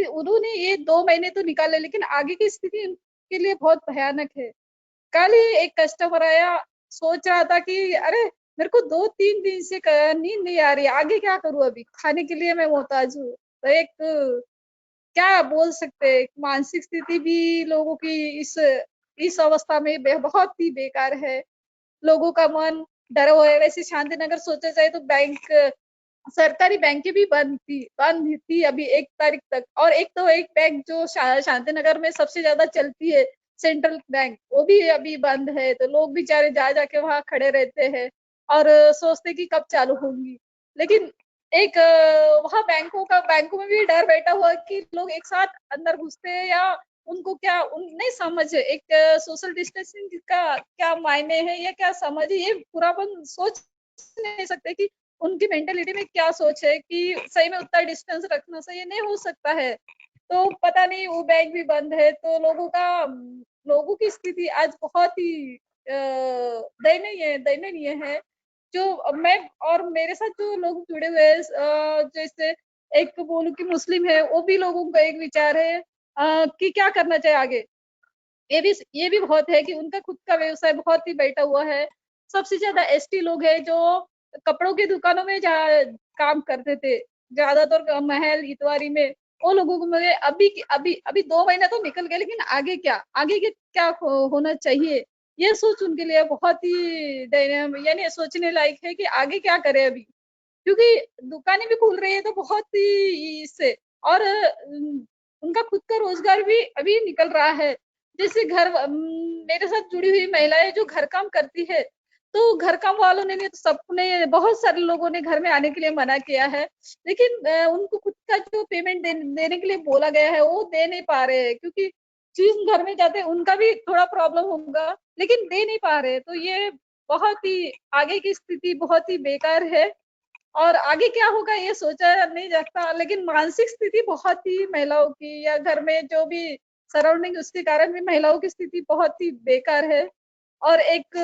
उन्होंने ये 2 महीने तो निकाले, लेकिन आगे की स्थिति उनके लिए बहुत भयानक है। कल ही एक कस्टमर आया, सोच रहा था कि अरे मेरे को 2-3 दिन से नींद नहीं आ रही, आगे क्या करूं, अभी खाने के लिए मैं मोहताज हूँ। तो एक क्या बोल सकते हैं, मानसिक स्थिति भी लोगों की इस अवस्था में बहुत ही बेकार है। लोगों का मन डरा हुआ है। वैसे शांति नगर सोचा जाए तो सरकारी बैंकें भी बंद थी अभी 1 तारीख तक। और एक बैंक जो शांति नगर में सबसे ज्यादा चलती है, सेंट्रल बैंक, वो भी अभी बंद है। तो लोग बेचारे जा जाके वहां खड़े रहते हैं और सोचते कि कब चालू होंगी। लेकिन एक वहां बैंकों में भी डर बैठा हुआ कि लोग एक साथ अंदर घुसते हैं या उनको क्या नहीं समझ है एक सोशल डिस्टेंसिंग का क्या मायने है या क्या समझ है। ये पूरापन सोच नहीं सकते कि उनकी मेंटेलिटी में क्या सोच है कि सही में उतना डिस्टेंस रखना सही नहीं हो सकता है। तो पता नहीं वो बैंक भी बंद है। तो लोगों की स्थिति आज बहुत ही दयनीय है। जो मैं और मेरे साथ जो लोग जुड़े हुए हैं, जैसे एक बोलूं कि मुस्लिम है, वो भी लोगों का एक विचार है कि क्या करना चाहिए आगे। ये भी बहुत है कि उनका खुद का व्यवसाय बहुत ही बैठा हुआ है। सबसे ज्यादा एसटी लोग हैं जो कपड़ों की दुकानों में जहाँ काम करते थे, ज्यादातर महल इतवारी में, वो लोगों को मुझे अभी अभी अभी 2 महीना तो निकल गए, लेकिन आगे क्या होना चाहिए ये सोच उनके लिए बहुत ही यानी सोचने लायक है कि आगे क्या करे अभी, क्योंकि दुकानें भी खुल रही है तो बहुत ही इससे, और उनका खुद का रोजगार भी अभी निकल रहा है। जैसे मेरे साथ जुड़ी हुई महिलाएं जो घर काम करती है, तो घर काम वालों ने तो सबने, बहुत सारे लोगों ने घर में आने के लिए मना किया है, लेकिन उनको खुद का जो पेमेंट देने के लिए बोला गया है वो दे नहीं पा रहे हैं, क्योंकि जिस घर में जाते हैं उनका भी थोड़ा प्रॉब्लम होगा, लेकिन दे नहीं पा रहे। तो ये बहुत ही आगे की स्थिति बहुत ही बेकार है, और आगे क्या होगा ये सोचा नहीं जाता, लेकिन मानसिक स्थिति बहुत ही महिलाओं की या घर में जो भी सराउंडिंग उसके कारण भी महिलाओं की स्थिति बहुत ही बेकार है। और एक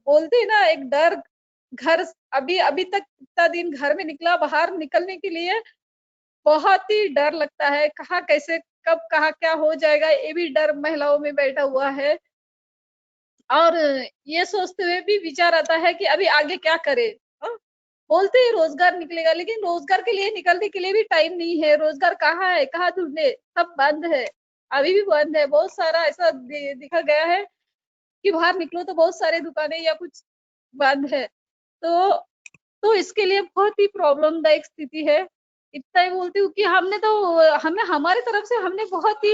बोलते हैं ना, एक डर, घर अभी अभी तक इतना दिन घर में निकला, बाहर निकलने के लिए बहुत ही डर लगता है, कहाँ कैसे कब कहाँ क्या हो जाएगा, ये भी डर महिलाओं में बैठा हुआ है। और ये सोचते हुए भी विचार आता है कि अभी आगे क्या करे। बोलते हैं रोजगार निकलेगा, लेकिन रोजगार के लिए निकलने के लिए भी टाइम नहीं है। रोजगार कहाँ है, कहाँ ढूंढे, सब बंद है, अभी भी बंद है। बहुत सारा ऐसा दिखा गया है कि बाहर निकलो तो बहुत सारे दुकानें या कुछ बंद है। तो इसके लिए बहुत ही प्रॉब्लमदायक स्थिति है। इतना ही बोलती हूँ कि हमें हमारे तरफ से हमने बहुत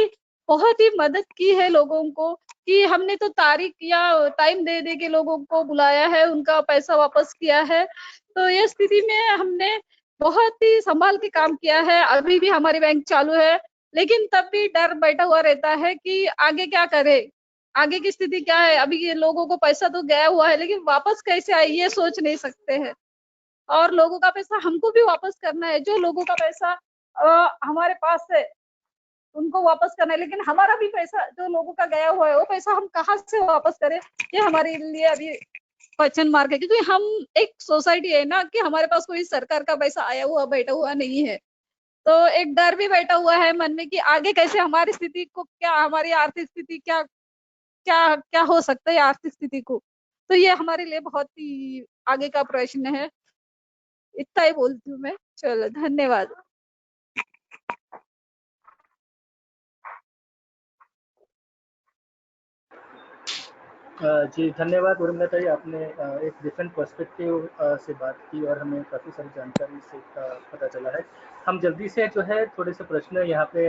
ही मदद की है लोगों को, कि हमने तो तारीख या टाइम दे दे के लोगों को बुलाया है, उनका पैसा वापस किया है। तो ये स्थिति में हमने बहुत ही संभाल के काम किया है। अभी भी हमारी बैंक चालू है, लेकिन तब भी डर बैठा हुआ रहता है कि आगे क्या करे, आगे की स्थिति क्या है। अभी ये लोगों को पैसा तो गया हुआ है, लेकिन वापस कैसे आए ये सोच नहीं सकते हैं। और लोगों का पैसा हमको भी वापस करना है, जो लोगों का पैसा हमारे पास है उनको वापस करना है, लेकिन हमारा भी पैसा जो लोगों का गया हुआ है वो पैसा हम कहाँ से वापस करें, ये हमारे लिए अभी क्वेश्चन मार्क है। क्योंकि हम एक सोसाइटी है ना, कि हमारे पास कोई सरकार का पैसा आया हुआ बैठा हुआ नहीं है। तो एक डर भी बैठा हुआ है मन में कि आगे कैसे हमारी स्थिति को, क्या हमारी आर्थिक स्थिति क्या क्या क्या हो सकता है आर्थिक स्थिति को। तो ये हमारे लिए बहुत ही आगे का प्रश्न है। इतना ही बोलती हूँ मैं। चलो, धन्यवाद। जी धन्यवाद उर्मिला ताई, आपने एक डिफरेंट पर्सपेक्टिव से बात की और हमें काफ़ी सारी जानकारी से पता चला है। हम जल्दी से जो है थोड़े से प्रश्न यहाँ पे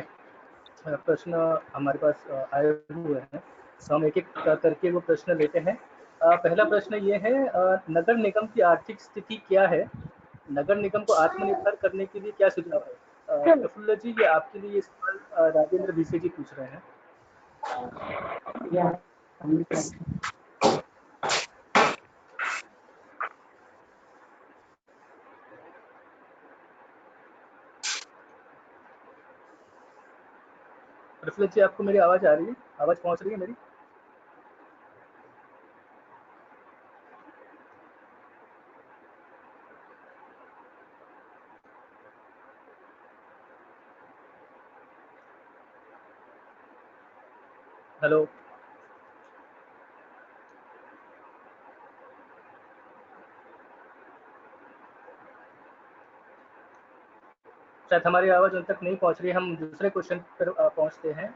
प्रश्न हमारे पास आए हुए हैं, तो हम एक एक करके वो प्रश्न लेते हैं। पहला प्रश्न ये है, नगर निगम की आर्थिक स्थिति क्या है? नगर निगम को आत्मनिर्भर करने के लिए क्या सुझाव है? प्रफुल्ल जी, ये आपके लिए ये सवाल राजेंद्र भिसे जी पूछ रहे हैं। प्रफुल्ल जी, आपको मेरी आवाज आ रही है? आवाज पहुंच रही है मेरी? हेलो, शायद हमारी आवाज उन तक नहीं पहुंच रही है। हम दूसरे क्वेश्चन पर पहुंचते हैं,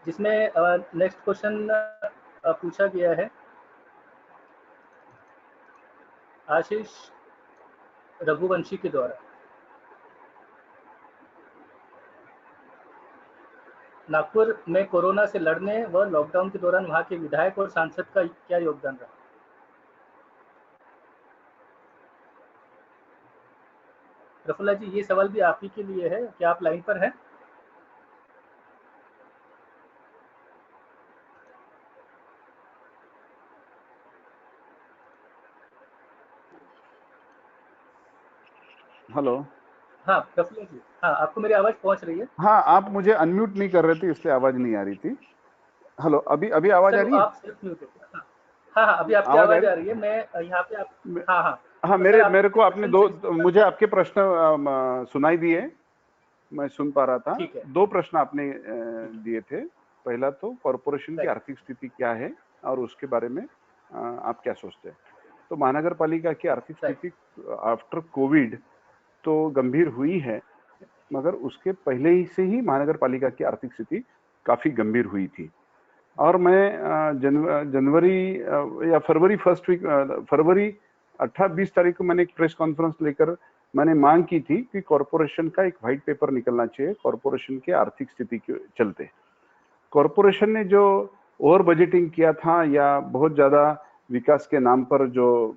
जिसमें नेक्स्ट क्वेश्चन पूछा गया है आशीष रघुवंशी के द्वारा। नागपुर में कोरोना से लड़ने व लॉकडाउन के दौरान वहां के विधायक और सांसद का क्या योगदान रहा? प्रफुल्ला जी, ये सवाल भी आप ही के लिए है, क्या आप लाइन पर हैं? हेलो। हाँ प्रफुल्ला जी, हाँ, आपको मेरी आवाज पहुंच रही है? हाँ, आप मुझे अनम्यूट नहीं कर रहे थे इसलिए आवाज नहीं आ रही थी। हेलो, अभी अभी आवाज आ रही है? आप सिर्फ म्यूट हो। हाँ हाँ, अभी आपकी आवाज आ रही है। मैं यहाँ पे हाँ हाँ हाँ, मेरे को आपने मुझे आपके प्रश्न सुनाई दिए, मैं सुन पा रहा था। दो प्रश्न आपने दिए थे। पहला तो कॉरपोरेशन की आर्थिक स्थिति क्या है और उसके बारे में आप क्या सोचते हैं। तो महानगर पालिका की आर्थिक स्थिति आफ्टर कोविड तो गंभीर हुई है, मगर उसके पहले ही से ही महानगर पालिका की आर्थिक स्थिति काफी गंभीर हुई थी। और मैं जनवरी या फरवरी फर्स्ट वीक, फरवरी 18-20 तारीख को मैंने एक प्रेस कॉन्फ्रेंस लेकर मैंने मांग की थी कि कॉरपोरेशन का एक व्हाइट पेपर निकलना चाहिए कॉरपोरेशन के आर्थिक स्थिति के चलते। कॉरपोरेशन ने जो ओवर बजटिंग किया था या बहुत ज्यादा विकास के नाम पर जो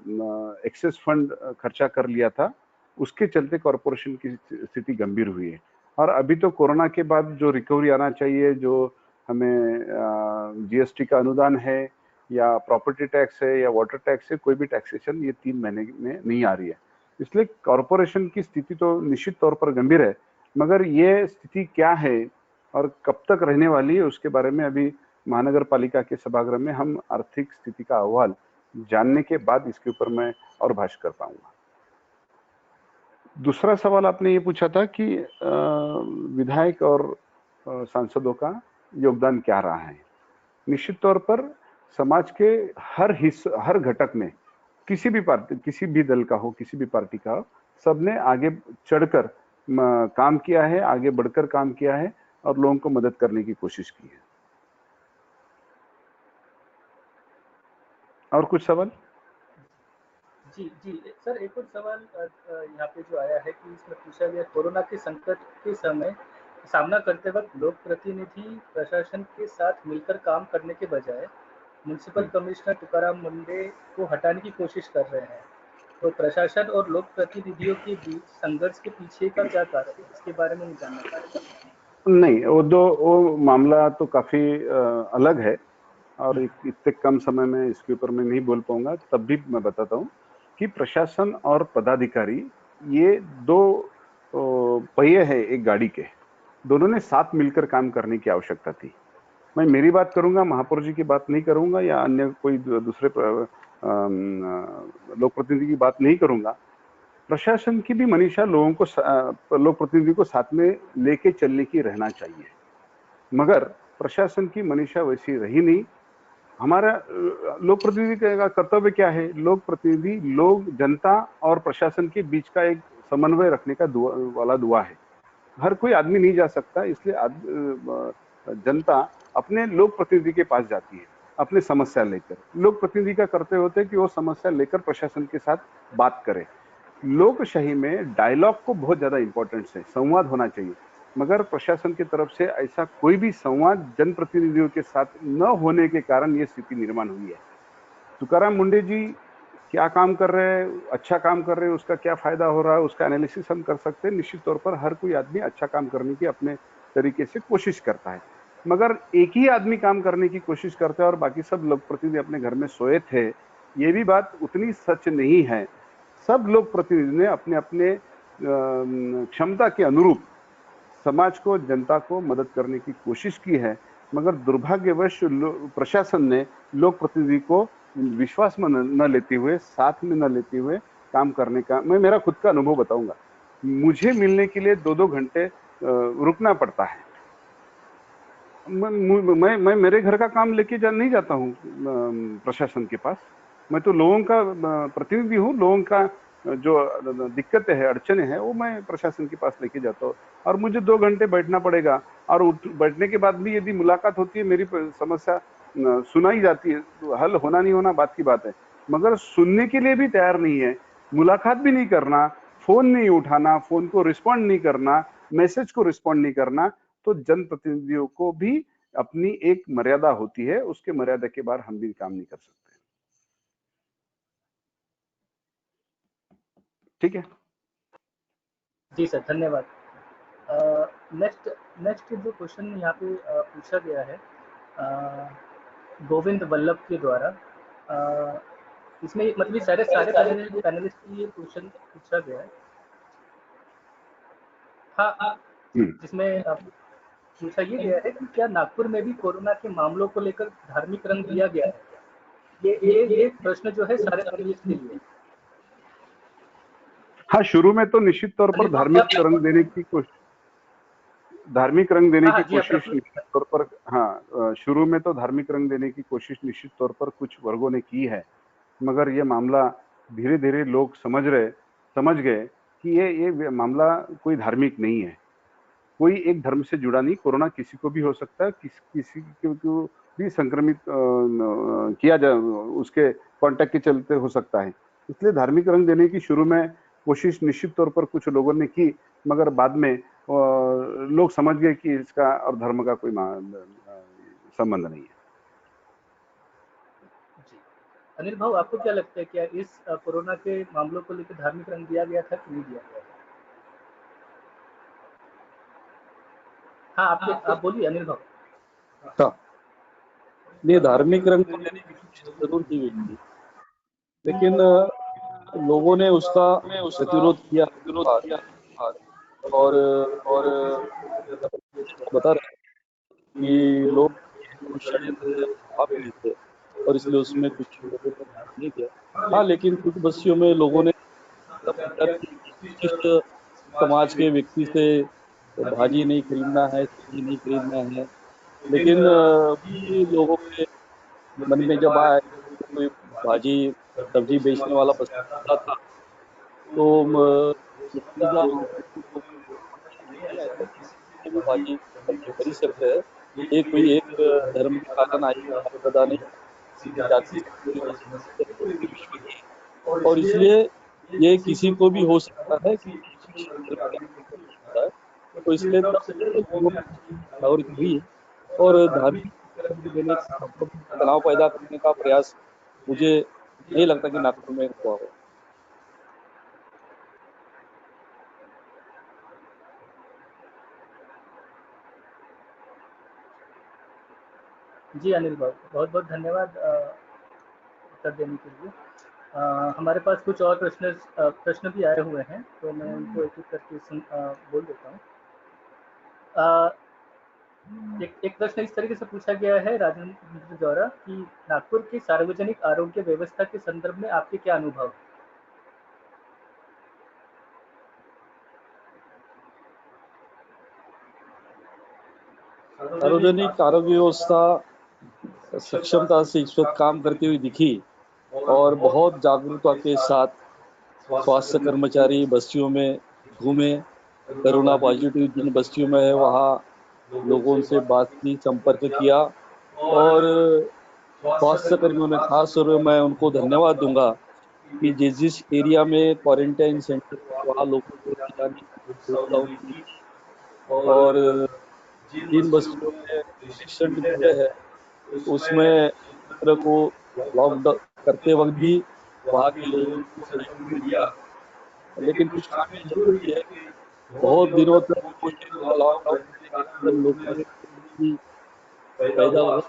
एक्सेस फंड खर्चा कर लिया था, उसके चलते कॉरपोरेशन की स्थिति गंभीर हुई है। और अभी तो कोरोना के बाद जो रिकवरी आना चाहिए, जो हमें जीएसटी का अनुदान है या प्रॉपर्टी टैक्स है या वाटर टैक्स है, कोई भी टैक्सेशन ये 3 महीने में नहीं आ रही है। इसलिए कॉरपोरेशन की स्थिति तो निश्चित तौर पर गंभीर है, मगर ये स्थिति क्या है और कब तक रहने वाली है उसके बारे में अभी महानगर पालिका के सभागृह में हम आर्थिक स्थिति का अहवाल जानने के बाद इसके ऊपर मैं और भाष्य कर पाऊंगा। दूसरा सवाल आपने ये पूछा था कि विधायक और सांसदों का योगदान क्या रहा है। निश्चित तौर पर समाज के हर घटक में, किसी भी पार्टी, किसी भी दल का हो, किसी भी पार्टी का हो, सबने आगे चढ़कर काम किया है, आगे बढ़कर काम किया है और लोगों को मदद करने की कोशिश की है। और कुछ सवाल? जी सर, एक और सवाल यहाँ पे जो आया है कि इसमें पूछा गया, कोरोना के संकट के समय सामना करते वक्त लोक प्रतिनिधि प्रशासन के साथ मिलकर काम करने के बजाय म्युनिसिपल कमिश्नर तुकाराम मुंडे को हटाने की कोशिश कर रहे हैं, तो प्रशासन और लोक प्रतिनिधियों के बीच संघर्ष के पीछे का क्या कारण है, इसके बारे में जानना चाहूँगा। नहीं, वो मामला तो काफी अलग है और इतने कम समय में इसके ऊपर मैं नहीं बोल पाऊंगा। तब भी मैं बताता हूँ कि प्रशासन और पदाधिकारी ये दो पहिए हैं एक गाड़ी के, दोनों ने साथ मिलकर काम करने की आवश्यकता थी। मैं मेरी बात करूंगा, महापौर जी की बात नहीं करूंगा या अन्य कोई दूसरे लोक प्रतिनिधि की बात नहीं करूंगा। प्रशासन की भी मनीषा लोगों को, लोक प्रतिनिधि को साथ में लेके चलने की रहना चाहिए, मगर प्रशासन की मनीषा वैसी रही नहीं। हमारा लोक प्रतिनिधि का कर्तव्य क्या है? लोक प्रतिनिधि लोग, जनता और प्रशासन के बीच का एक समन्वय रखने का वाला दुआ है। हर कोई आदमी नहीं जा सकता, इसलिए जनता अपने लोक प्रतिनिधि के पास जाती है अपने समस्या लेकर। लोक प्रतिनिधि का कर्तव्य होता है कि वो समस्या लेकर प्रशासन के साथ बात करे। लोकशाही में डायलॉग को बहुत ज्यादा इंपॉर्टेंस है, संवाद होना चाहिए, मगर प्रशासन की तरफ से ऐसा कोई भी संवाद जनप्रतिनिधियों के साथ न होने के कारण ये स्थिति निर्माण हुई है। तुकाराम मुंडे जी क्या काम कर रहे हैं, अच्छा काम कर रहे हैं, उसका क्या फायदा हो रहा है, उसका एनालिसिस हम कर सकते हैं। निश्चित तौर पर हर कोई आदमी अच्छा काम करने की अपने तरीके से कोशिश करता है, मगर एक ही आदमी काम करने की कोशिश करता है और बाकी सब लोग प्रतिनिधि अपने घर में सोए थे, ये भी बात उतनी सच नहीं है। सब लोग प्रतिनिधि ने अपने अपने क्षमता के अनुरूप समाज को, जनता को मदद करने की कोशिश की है, मगर दुर्भाग्यवश प्रशासन ने लोक प्रतिनिधि को विश्वास में न लेते हुए, साथ में न लेते हुए काम करने का, मैं मेरा खुद का अनुभव बताऊंगा। मुझे मिलने के लिए 2-2 घंटे रुकना पड़ता है। मैं मेरे घर का काम लेके नहीं जाता हूँ प्रशासन के पास। मैं तो लोगों का प्रतिनिधि हूँ, लोगों का जो दिक्कतें हैं, अड़चने हैं, वो मैं प्रशासन के पास लेके जाता हूँ। और मुझे 2 घंटे बैठना पड़ेगा और बैठने के बाद भी यदि मुलाकात होती है, मेरी समस्या सुनाई जाती है, तो हल होना नहीं होना बात की बात है, मगर सुनने के लिए भी तैयार नहीं है, मुलाकात भी नहीं करना, फोन नहीं उठाना, फोन को रिस्पॉन्ड नहीं करना, मैसेज को रिस्पॉन्ड नहीं करना, तो जनप्रतिनिधियों को भी अपनी एक मर्यादा होती है, उसके मर्यादा के बाहर हम भी काम नहीं कर सकते। ठीक है जी सर, धन्यवाद। नेक्स्ट जो क्वेश्चन यहाँ पे पूछा गया है गोविंद वल्लभ के द्वारा, इसमें मतलब सारे पैनलिस्ट के लिए क्वेश्चन पूछा गया है। हाँ, जिसमें पूछा ये गया है कि क्या नागपुर में भी कोरोना के मामलों को लेकर धार्मिक रंग दिया गया है? ये प्रश्न जो है सारे पैनलिस्ट के लिए। हाँ, शुरू में तो निश्चित तौर पर धार्मिक रंग देने की कोशिश निश्चित तौर पर, हाँ, शुरू में तो धार्मिक रंग देने की कोशिश निश्चित तौर पर कुछ वर्गों ने की है, मगर ये मामला धीरे धीरे लोग समझ गए कि ये मामला कोई धार्मिक नहीं है। कोई एक धर्म से जुड़ा नहीं, कोरोना किसी को भी हो सकता है, किसी को भी संक्रमित किया जा उसके कांटेक्ट के चलते हो सकता है। इसलिए धार्मिक रंग देने की शुरू में कोशिश निश्चित तौर पर कुछ लोगों ने की, मगर बाद में लोग समझ गए कि इसका और धर्म का कोई संबंध नहीं है। जी अनिल भाऊ, आपको क्या लगता है, क्या इस कोरोना के मामलों को लेकर धार्मिक रंग दिया गया था कि नहीं दिया गया था? हाँ, आप बोलिए अनिल भाऊ। था ये धार्मिक रंग तो देने की कोशिश जरूर की गई थी, लेकिन लोगों ने उसका प्रतिरोध किया और बता रहे हैं कि लोग कुछ षड्यंत्र से भाग नहीं थे और इसलिए उसमें कुछ लोगों ने ध्यान नहीं दिया। हाँ, लेकिन कुछ बस्तियों में लोगों ने विशिष्ट समाज के व्यक्ति से भाजी नहीं खरीदना है, सब्जी नहीं खरीदना है, लेकिन भी लोगों के मन में जब आया कि कोई भाजी सब्जी बेचने वाला बस्ता था तो नतीजा नहीं आया था, किसी भी भाजी सब्जी खरीद सकते हैं। ये कोई एक धर्म के कारण आई आपदा नहीं, किसी जाति से कोई पूरे विश्व की, और इसलिए ये किसी को भी हो सकता है कि धर्म के आधार पर होता है। तो इसलिए तब से लोगों में जागृति हुई और धार्मिक रंग देने का तनाव पैदा करने का प्रयास मुझे नहीं लगता कि नागपुर में हुआ हो। जी अनिल भाऊ, बहुत बहुत धन्यवाद उत्तर देने के लिए। हमारे पास कुछ और प्रश्न भी आए हुए हैं, तो मैं उनको एक एक करके बोल देता हूँ। एक प्रश्न इस तरीके से पूछा गया है राजेंद्र द्वारा कि नागपुर की सार्वजनिक आरोग्य व्यवस्था के संदर्भ में आपके क्या अनुभव? सार्वजनिक आरोग्य व्यवस्था सक्षमता से इस वक्त काम करती हुई दिखी और बहुत जागरूकता के साथ स्वास्थ्य कर्मचारी बस्तियों में घूमे, कोरोना पॉजिटिव जिन बस्तियों में है वहाँ लोगों से बात की, संपर्क किया और स्वास्थ्य कर्मियों ने खास तौर पर मैं उनको धन्यवाद दूंगा कि जिस एरिया में क्वारंटाइन सेंटर वहाँ लोगों को जाने की व्यवस्था उनकी की और जिन बस्तियों में पेशेंट मिलते हैं उसमें क्षेत्र को लॉकडाउन करते वक्त भी वहाँ के लोगों को सहयोग दिया। लेकिन कुछ खामियां जरूर ये है कि बहुत दिनों तक लॉकडाउन करने के बाद लोगों में पैदा हुआ,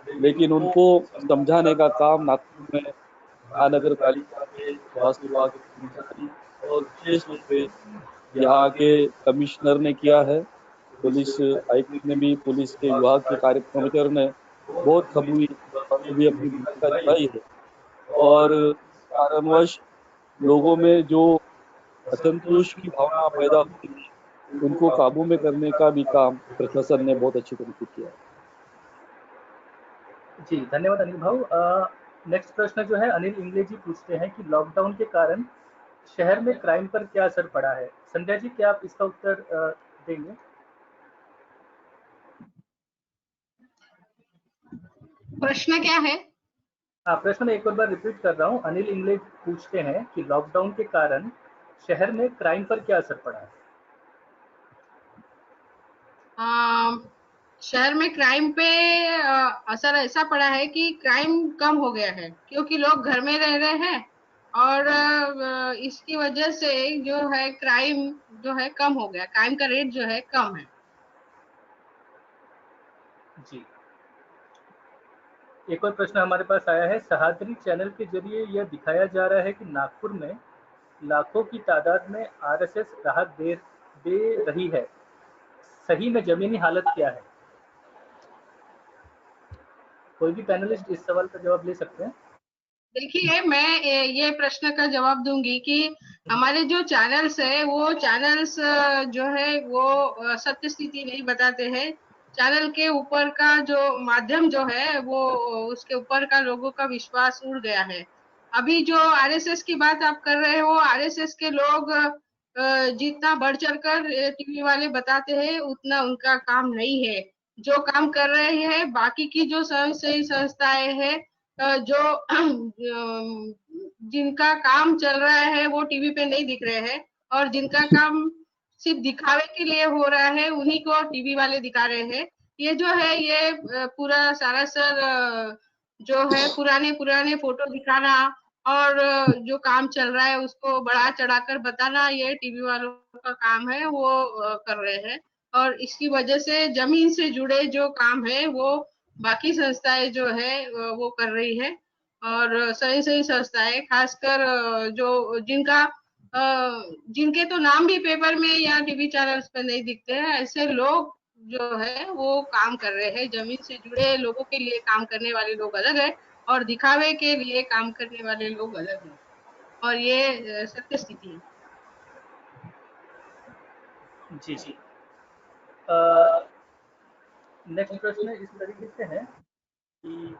लेकिन उनको समझाने का काम नागपुर में महानगर पालिका के स्वास्थ्य विभाग के कर्मचारी और विशेष रूप से यहाँ के कमिश्नर ने किया है। पुलिस आयुक्त ने भी, पुलिस के विभाग के कर्मचारियों ने बहुत भी अपनी भूमिका निभाई है और कारणवश लोगों में जो असंतोष की भावना पैदा हुई थी उनको काबू में करने का भी काम प्रशासन ने बहुत अच्छे तरीके किया है। जी धन्यवाद अनिल भाऊ। नेक्स्ट प्रश्न जो है अनिल इंगले जी पूछते हैं कि लॉकडाउन के कारण शहर में क्राइम पर क्या असर पड़ा है? संध्या जी, क्या आप इसका उत्तर देंगे? प्रश्न क्या है? हाँ, प्रश्न मैं एक और बार रिपीट कर रहा हूँ। अनिल इंगले पूछते हैं कि लॉकडाउन के कारण शहर में क्राइम पर क्या असर पड़ा है? शहर में क्राइम पे असर ऐसा पड़ा है कि क्राइम कम हो गया है क्योंकि लोग घर में रह रहे हैं और इसकी वजह से जो है क्राइम जो है कम हो गया, क्राइम का रेट जो है कम है। जी, एक और प्रश्न हमारे पास आया है। सहाद्री चैनल के जरिए यह दिखाया जा रहा है कि नागपुर में लाखों की तादाद में आरएसएस राहत दे रही है, सही में जमीनी हालत क्या है? कोई भी पैनलिस्ट इस सवाल का जवाब ले सकते हैं। देखिए, मैं ये प्रश्न का जवाब दूंगी कि हमारे जो चैनल्स है वो चैनल्स जो है वो सत्य स्थिति नहीं बताते हैं। चैनल के ऊपर का जो माध्यम जो है वो उसके ऊपर का लोगों का विश्वास उड़ गया है। अभी जो आरएसएस की बात आप कर रहे हो, आरएसएस के लोग जितना बढ़ चढ़कर टीवी वाले बताते हैं उतना उनका काम नहीं है। जो काम कर रहे हैं बाकी की जो स्वयंसेवी संस्थाएं हैं, जो जिनका काम चल रहा है वो टीवी पे नहीं दिख रहे हैं, और जिनका काम सिर्फ दिखावे के लिए हो रहा है उन्हीं को टीवी वाले दिखा रहे हैं। ये जो है ये पूरा सारा जो है पुराने पुराने फोटो दिखाना और जो काम चल रहा है उसको बढ़ा चढ़ाकर बताना, ये टीवी वालों का काम है, वो कर रहे हैं। और इसकी वजह से जमीन से जुड़े जो काम है वो बाकी संस्थाएं जो है वो कर रही है। और स्वयंसेवी संस्थाएं खासकर जो जिनके तो नाम भी पेपर में या टीवी चैनल्स पे नहीं दिखते हैं, ऐसे लोग जो है वो काम कर रहे हैं। जमीन से जुड़े लोगों के लिए काम करने वाले लोग अलग है और दिखावे के लिए काम करने वाले लोग अलग हैं, और ये सत्य स्थिति है। जी जी। नेक्स्ट प्रश्न इस तरीके से है कि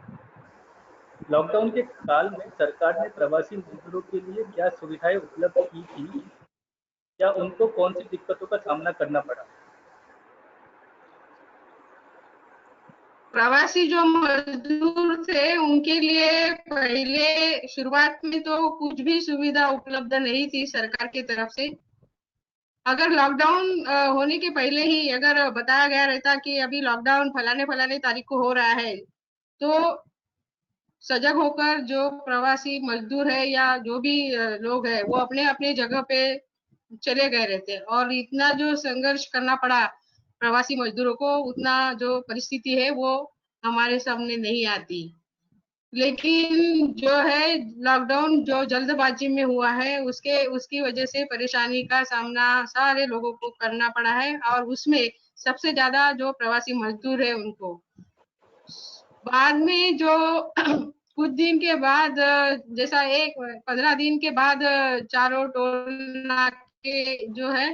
लॉकडाउन के काल में सरकार ने प्रवासी मजदूरों के लिए क्या सुविधाएं उपलब्ध की थी, या उनको कौन सी दिक्कतों का सामना करना पड़ा? प्रवासी जो मजदूर थे उनके लिए पहले शुरुआत में तो कुछ भी सुविधा उपलब्ध नहीं थी सरकार की तरफ से। अगर लॉकडाउन होने के पहले ही अगर बताया गया रहता कि अभी लॉकडाउन फलाने तारीख को हो रहा है, तो सजग होकर जो प्रवासी मजदूर है या जो भी लोग है वो अपने अपने जगह पे चले गए रहते, और इतना जो संघर्ष करना पड़ा प्रवासी मजदूरों को, उतना जो परिस्थिति है वो हमारे सामने नहीं आती। लेकिन जो है लॉकडाउन जो जल्दबाजी में हुआ है उसकी वजह से परेशानी का सामना सारे लोगों को करना पड़ा है, और उसमें सबसे ज्यादा जो प्रवासी मजदूर है उनको। बाद में जो कुछ दिन के बाद जैसा 15 दिन के बाद चारों टोल नाके जो है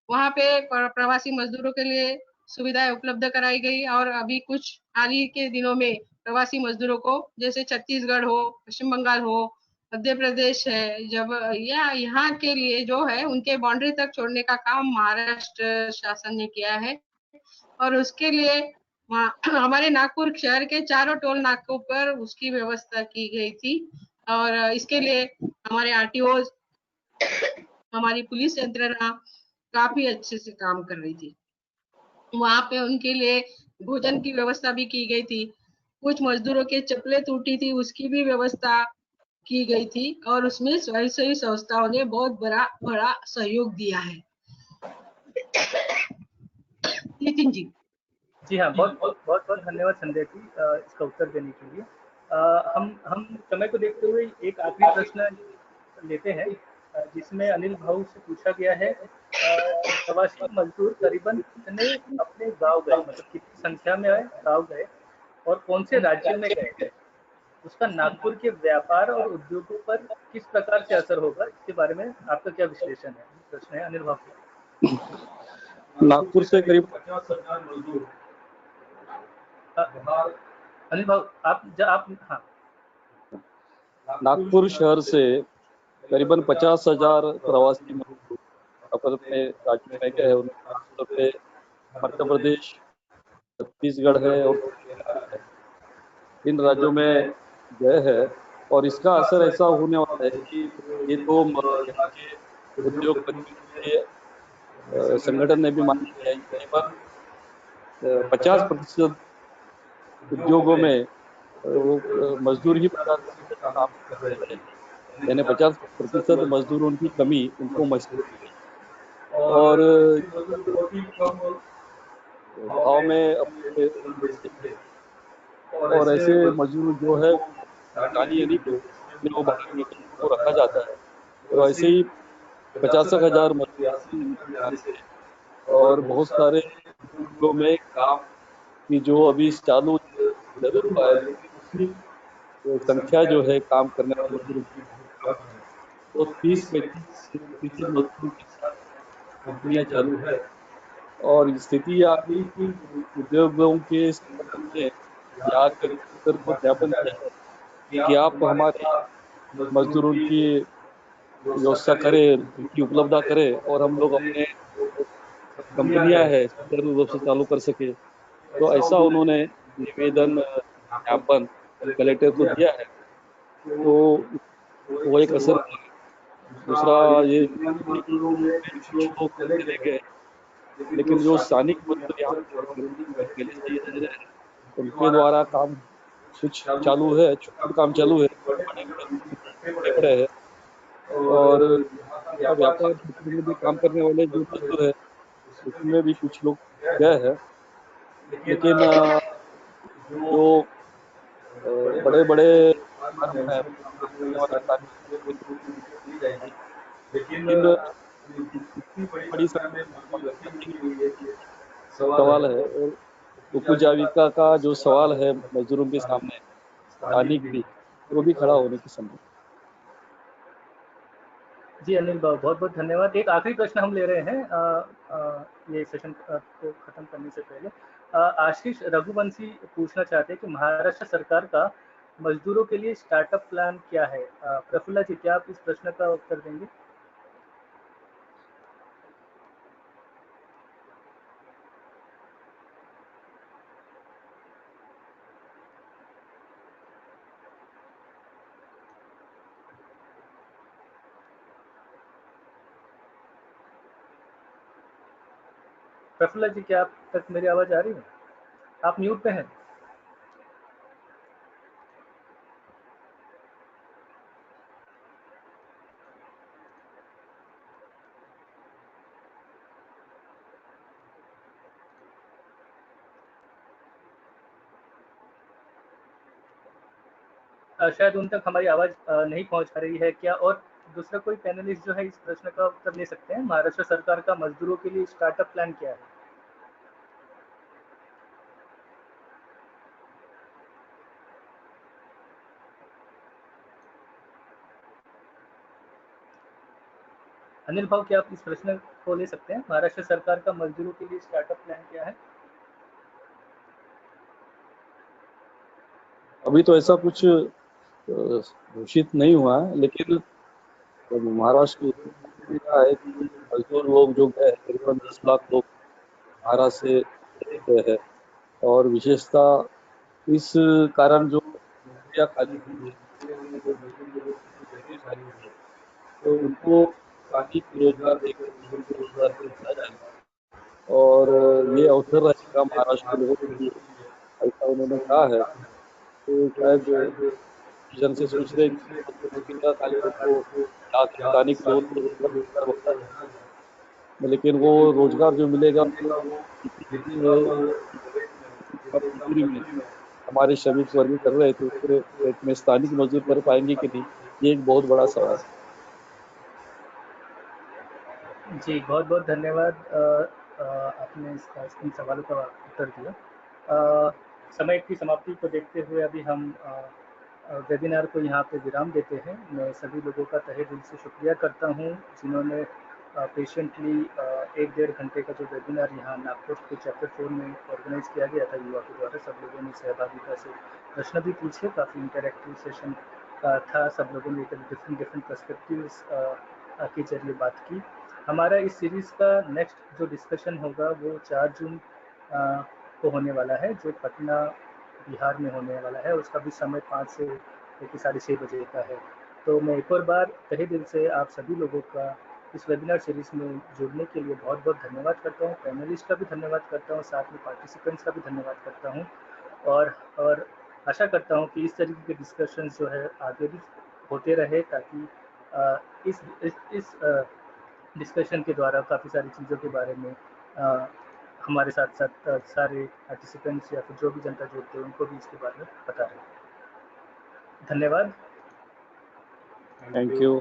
वहां पे प्रवासी मजदूरों के लिए सुविधाएं उपलब्ध कराई गई, और अभी कुछ हाल ही के दिनों में प्रवासी मजदूरों को जैसे छत्तीसगढ़ हो, पश्चिम बंगाल हो, मध्य प्रदेश है, जब यहाँ के लिए जो है उनके बाउंड्री तक छोड़ने का काम महाराष्ट्र शासन ने किया है। और उसके लिए हमारे नागपुर शहर के चारों टोल नाकों पर उसकी व्यवस्था की गई थी, और इसके लिए हमारे आरटीओ, हमारी पुलिस यंत्रणा काफी अच्छे से काम कर रही थी। वहां पे उनके लिए भोजन की व्यवस्था भी की गई थी। कुछ मजदूरों के चप्पलें टूटी थी, उसकी भी व्यवस्था की गई थी, और उसमें स्वयंसेवी संस्थाओं ने बहुत बड़ा सहयोग दिया है। नितिन जी। जी हाँ, बहुत धन्यवाद संध्या जी इसका उत्तर देने के लिए। हम समय को देखते हुए एक आखिरी प्रश्न लेते हैं, जिसमें अनिल भाऊ से पूछा गया है प्रवासी मजदूर करीबन कितने अपने गांव गए, मतलब कितनी संख्या में आए, गांव गए, और कौन से राज्यों में गए, उसका नागपुर के व्यापार और उद्योगों पर किस प्रकार से असर होगा, इसके बारे में आपका क्या विश्लेषण है? प्रश्न है अनिल भाऊ। नागपुर से करीब 50,000 मजदूर। अनिल भाऊ आप हाँ, नागपुर शहर से करीबन 50,000 प्रवासी मजदूर अपने राज्य में गए। उनके मध्य प्रदेश, छत्तीसगढ़ है और इन राज्यों में गए हैं, और इसका असर ऐसा होने वाला है कि ये तो यहाँ के उद्योगपतियों के संगठन ने भी मान लिया है कि करीबन 50% उद्योगों में वो मजदूर ही 50% काम कर रहे हैं, यानी 50% मजदूरों की कमी उनको महसूस हुई, और भाव में अपने और ऐसे मजदूर जो है सरकारी यानी वो बाहर निकल को रखा जाता है, तो ऐसे ही 50,000 मजदूर और बहुत सारे उद्योगों में काम की जो अभी चालू जरूर हुआ है, तो संख्या जो है काम करने वाले मजदूरों की तो 30-35% मजदूरों के साथ कंपनियां चालू है। और स्थिति आ गई कि उद्योगों के संगठन ने जाकर को ज्ञापन किया है कि आप हमारे मजदूरों की व्यवस्था करे, की उपलब्धता करे और हम लोग अपने कंपनियां है सुचारू रूप से चालू कर सके। तो ऐसा उन्होंने निवेदन ज्ञापन कलेक्टर को दिया है। तो वो एक असर हुआ है। दूसरा ये कुछ लोग चले गए, लेकिन जो स्थानिक मजदूर यहाँ पहले से ही रह रहे हैं उनके द्वारा काम कुछ चालू है, छोटा काम चालू है, बड़े बड़े है। और यहाँ व्यापार क्षेत्र में भी काम करने वाले जो मजदूर है उसमें भी कुछ लोग गए हैं, लेकिन जो बड़े बड़े फर्म है वाले स्थानीय दी जाएगी, लेकिन इतनी बड़ी संख्या में सवाल है। और उपजीविका का जो सवाल है मजदूरों के सामने स्थानिक भी, वो भी खड़ा होने की संभावना। जी अनिल बाबू, बहुत बहुत धन्यवाद। एक आखिरी प्रश्न हम ले रहे हैं ये सेशन को खत्म करने से पहले। आशीष रघुवंशी पूछना चाहते हैं कि महाराष्ट्र सरकार का मजदूरों के लिए स्टार्टअप प्लान क्या है? प्रफुल्ला जी, क्या आप इस प्रश्न का उत्तर देंगे? प्रफुल्ला जी, क्या आप तक मेरी आवाज आ रही है? आप म्यूट पे हैं। शायद उन तक हमारी आवाज नहीं पहुंच पा रही है क्या? और दूसरा कोई पैनलिस्ट जो है इस प्रश्न का उत्तर ले सकते हैं? महाराष्ट्र सरकार का मजदूरों के लिए स्टार्टअप प्लान क्या है? अनिल भाव, क्या आप इस प्रश्न को ले सकते हैं? महाराष्ट्र सरकार का मजदूरों के लिए स्टार्टअप प्लान क्या है? अभी तो ऐसा कुछ घोषित नहीं हुआ है, लेकिन महाराष्ट्र का है कि मजदूर लोग जो गए करीबन 10 लाख लोग महाराष्ट्र से गए हैं। और विशेषतः इस कारण जो नौकरियां खाली तो उनको स्थानिक रोजगार देकर रोजगार दिया जाएगा और ये अवसर रहेगा महाराष्ट्र के लोगों के लिए, ऐसा उन्होंने कहा है। तो शायद जन से सोच रहे कि खाली उनको स्थानिक तौर पर रोजगार होता है, लेकिन वो रोजगार जो मिलेगा मजदूरी में हमारे श्रमिक वर्ग कर रहे थे उसके रेट में स्थानिक मजदूर कर पाएंगे कि नहीं, ये एक बहुत बड़ा सवाल है। जी बहुत बहुत धन्यवाद। आपने इन सवालों का उत्तर दिया। समय की समाप्ति को देखते हुए अभी हम वेबिनार को यहाँ पे विराम देते हैं। मैं सभी लोगों का तहे दिल से शुक्रिया करता हूँ जिन्होंने पेशेंटली 1-1.5 घंटे का जो वेबिनार यहाँ नागपुर के चैप्टर 4 में ऑर्गेनाइज किया गया था युवा के द्वारा, सब लोगों ने सहभागिता से प्रश्न भी पूछे, काफ़ी इंटरेक्टिव सेशन था। सब लोगों ने डिफरेंट पर्सपेक्टिव्स के जरिए बात की। हमारा इस सीरीज़ का नेक्स्ट जो डिस्कशन होगा वो 4 जून को होने वाला है, जो पटना बिहार में होने वाला है। उसका भी समय 5 से लेकर 6:30 बजे का है। तो मैं एक और बार तहे दिल से आप सभी लोगों का इस वेबिनार सीरीज़ में जुड़ने के लिए बहुत बहुत धन्यवाद करता हूँ। पैनलिस्ट का भी धन्यवाद करता हूँ, साथ में पार्टिसिपेंट्स का भी धन्यवाद करता हूँ। और आशा करता हूँ कि इस तरीके के डिस्कशंस जो है आगे भी होते रहे, ताकि इस डिस्कशन के द्वारा काफ़ी सारी चीज़ों के बारे में हमारे साथ साथ सारे पार्टिसिपेंट्स या फिर जो भी जनता जुड़ते हैं उनको भी इसके बारे में पता रहे। धन्यवाद। Thank you.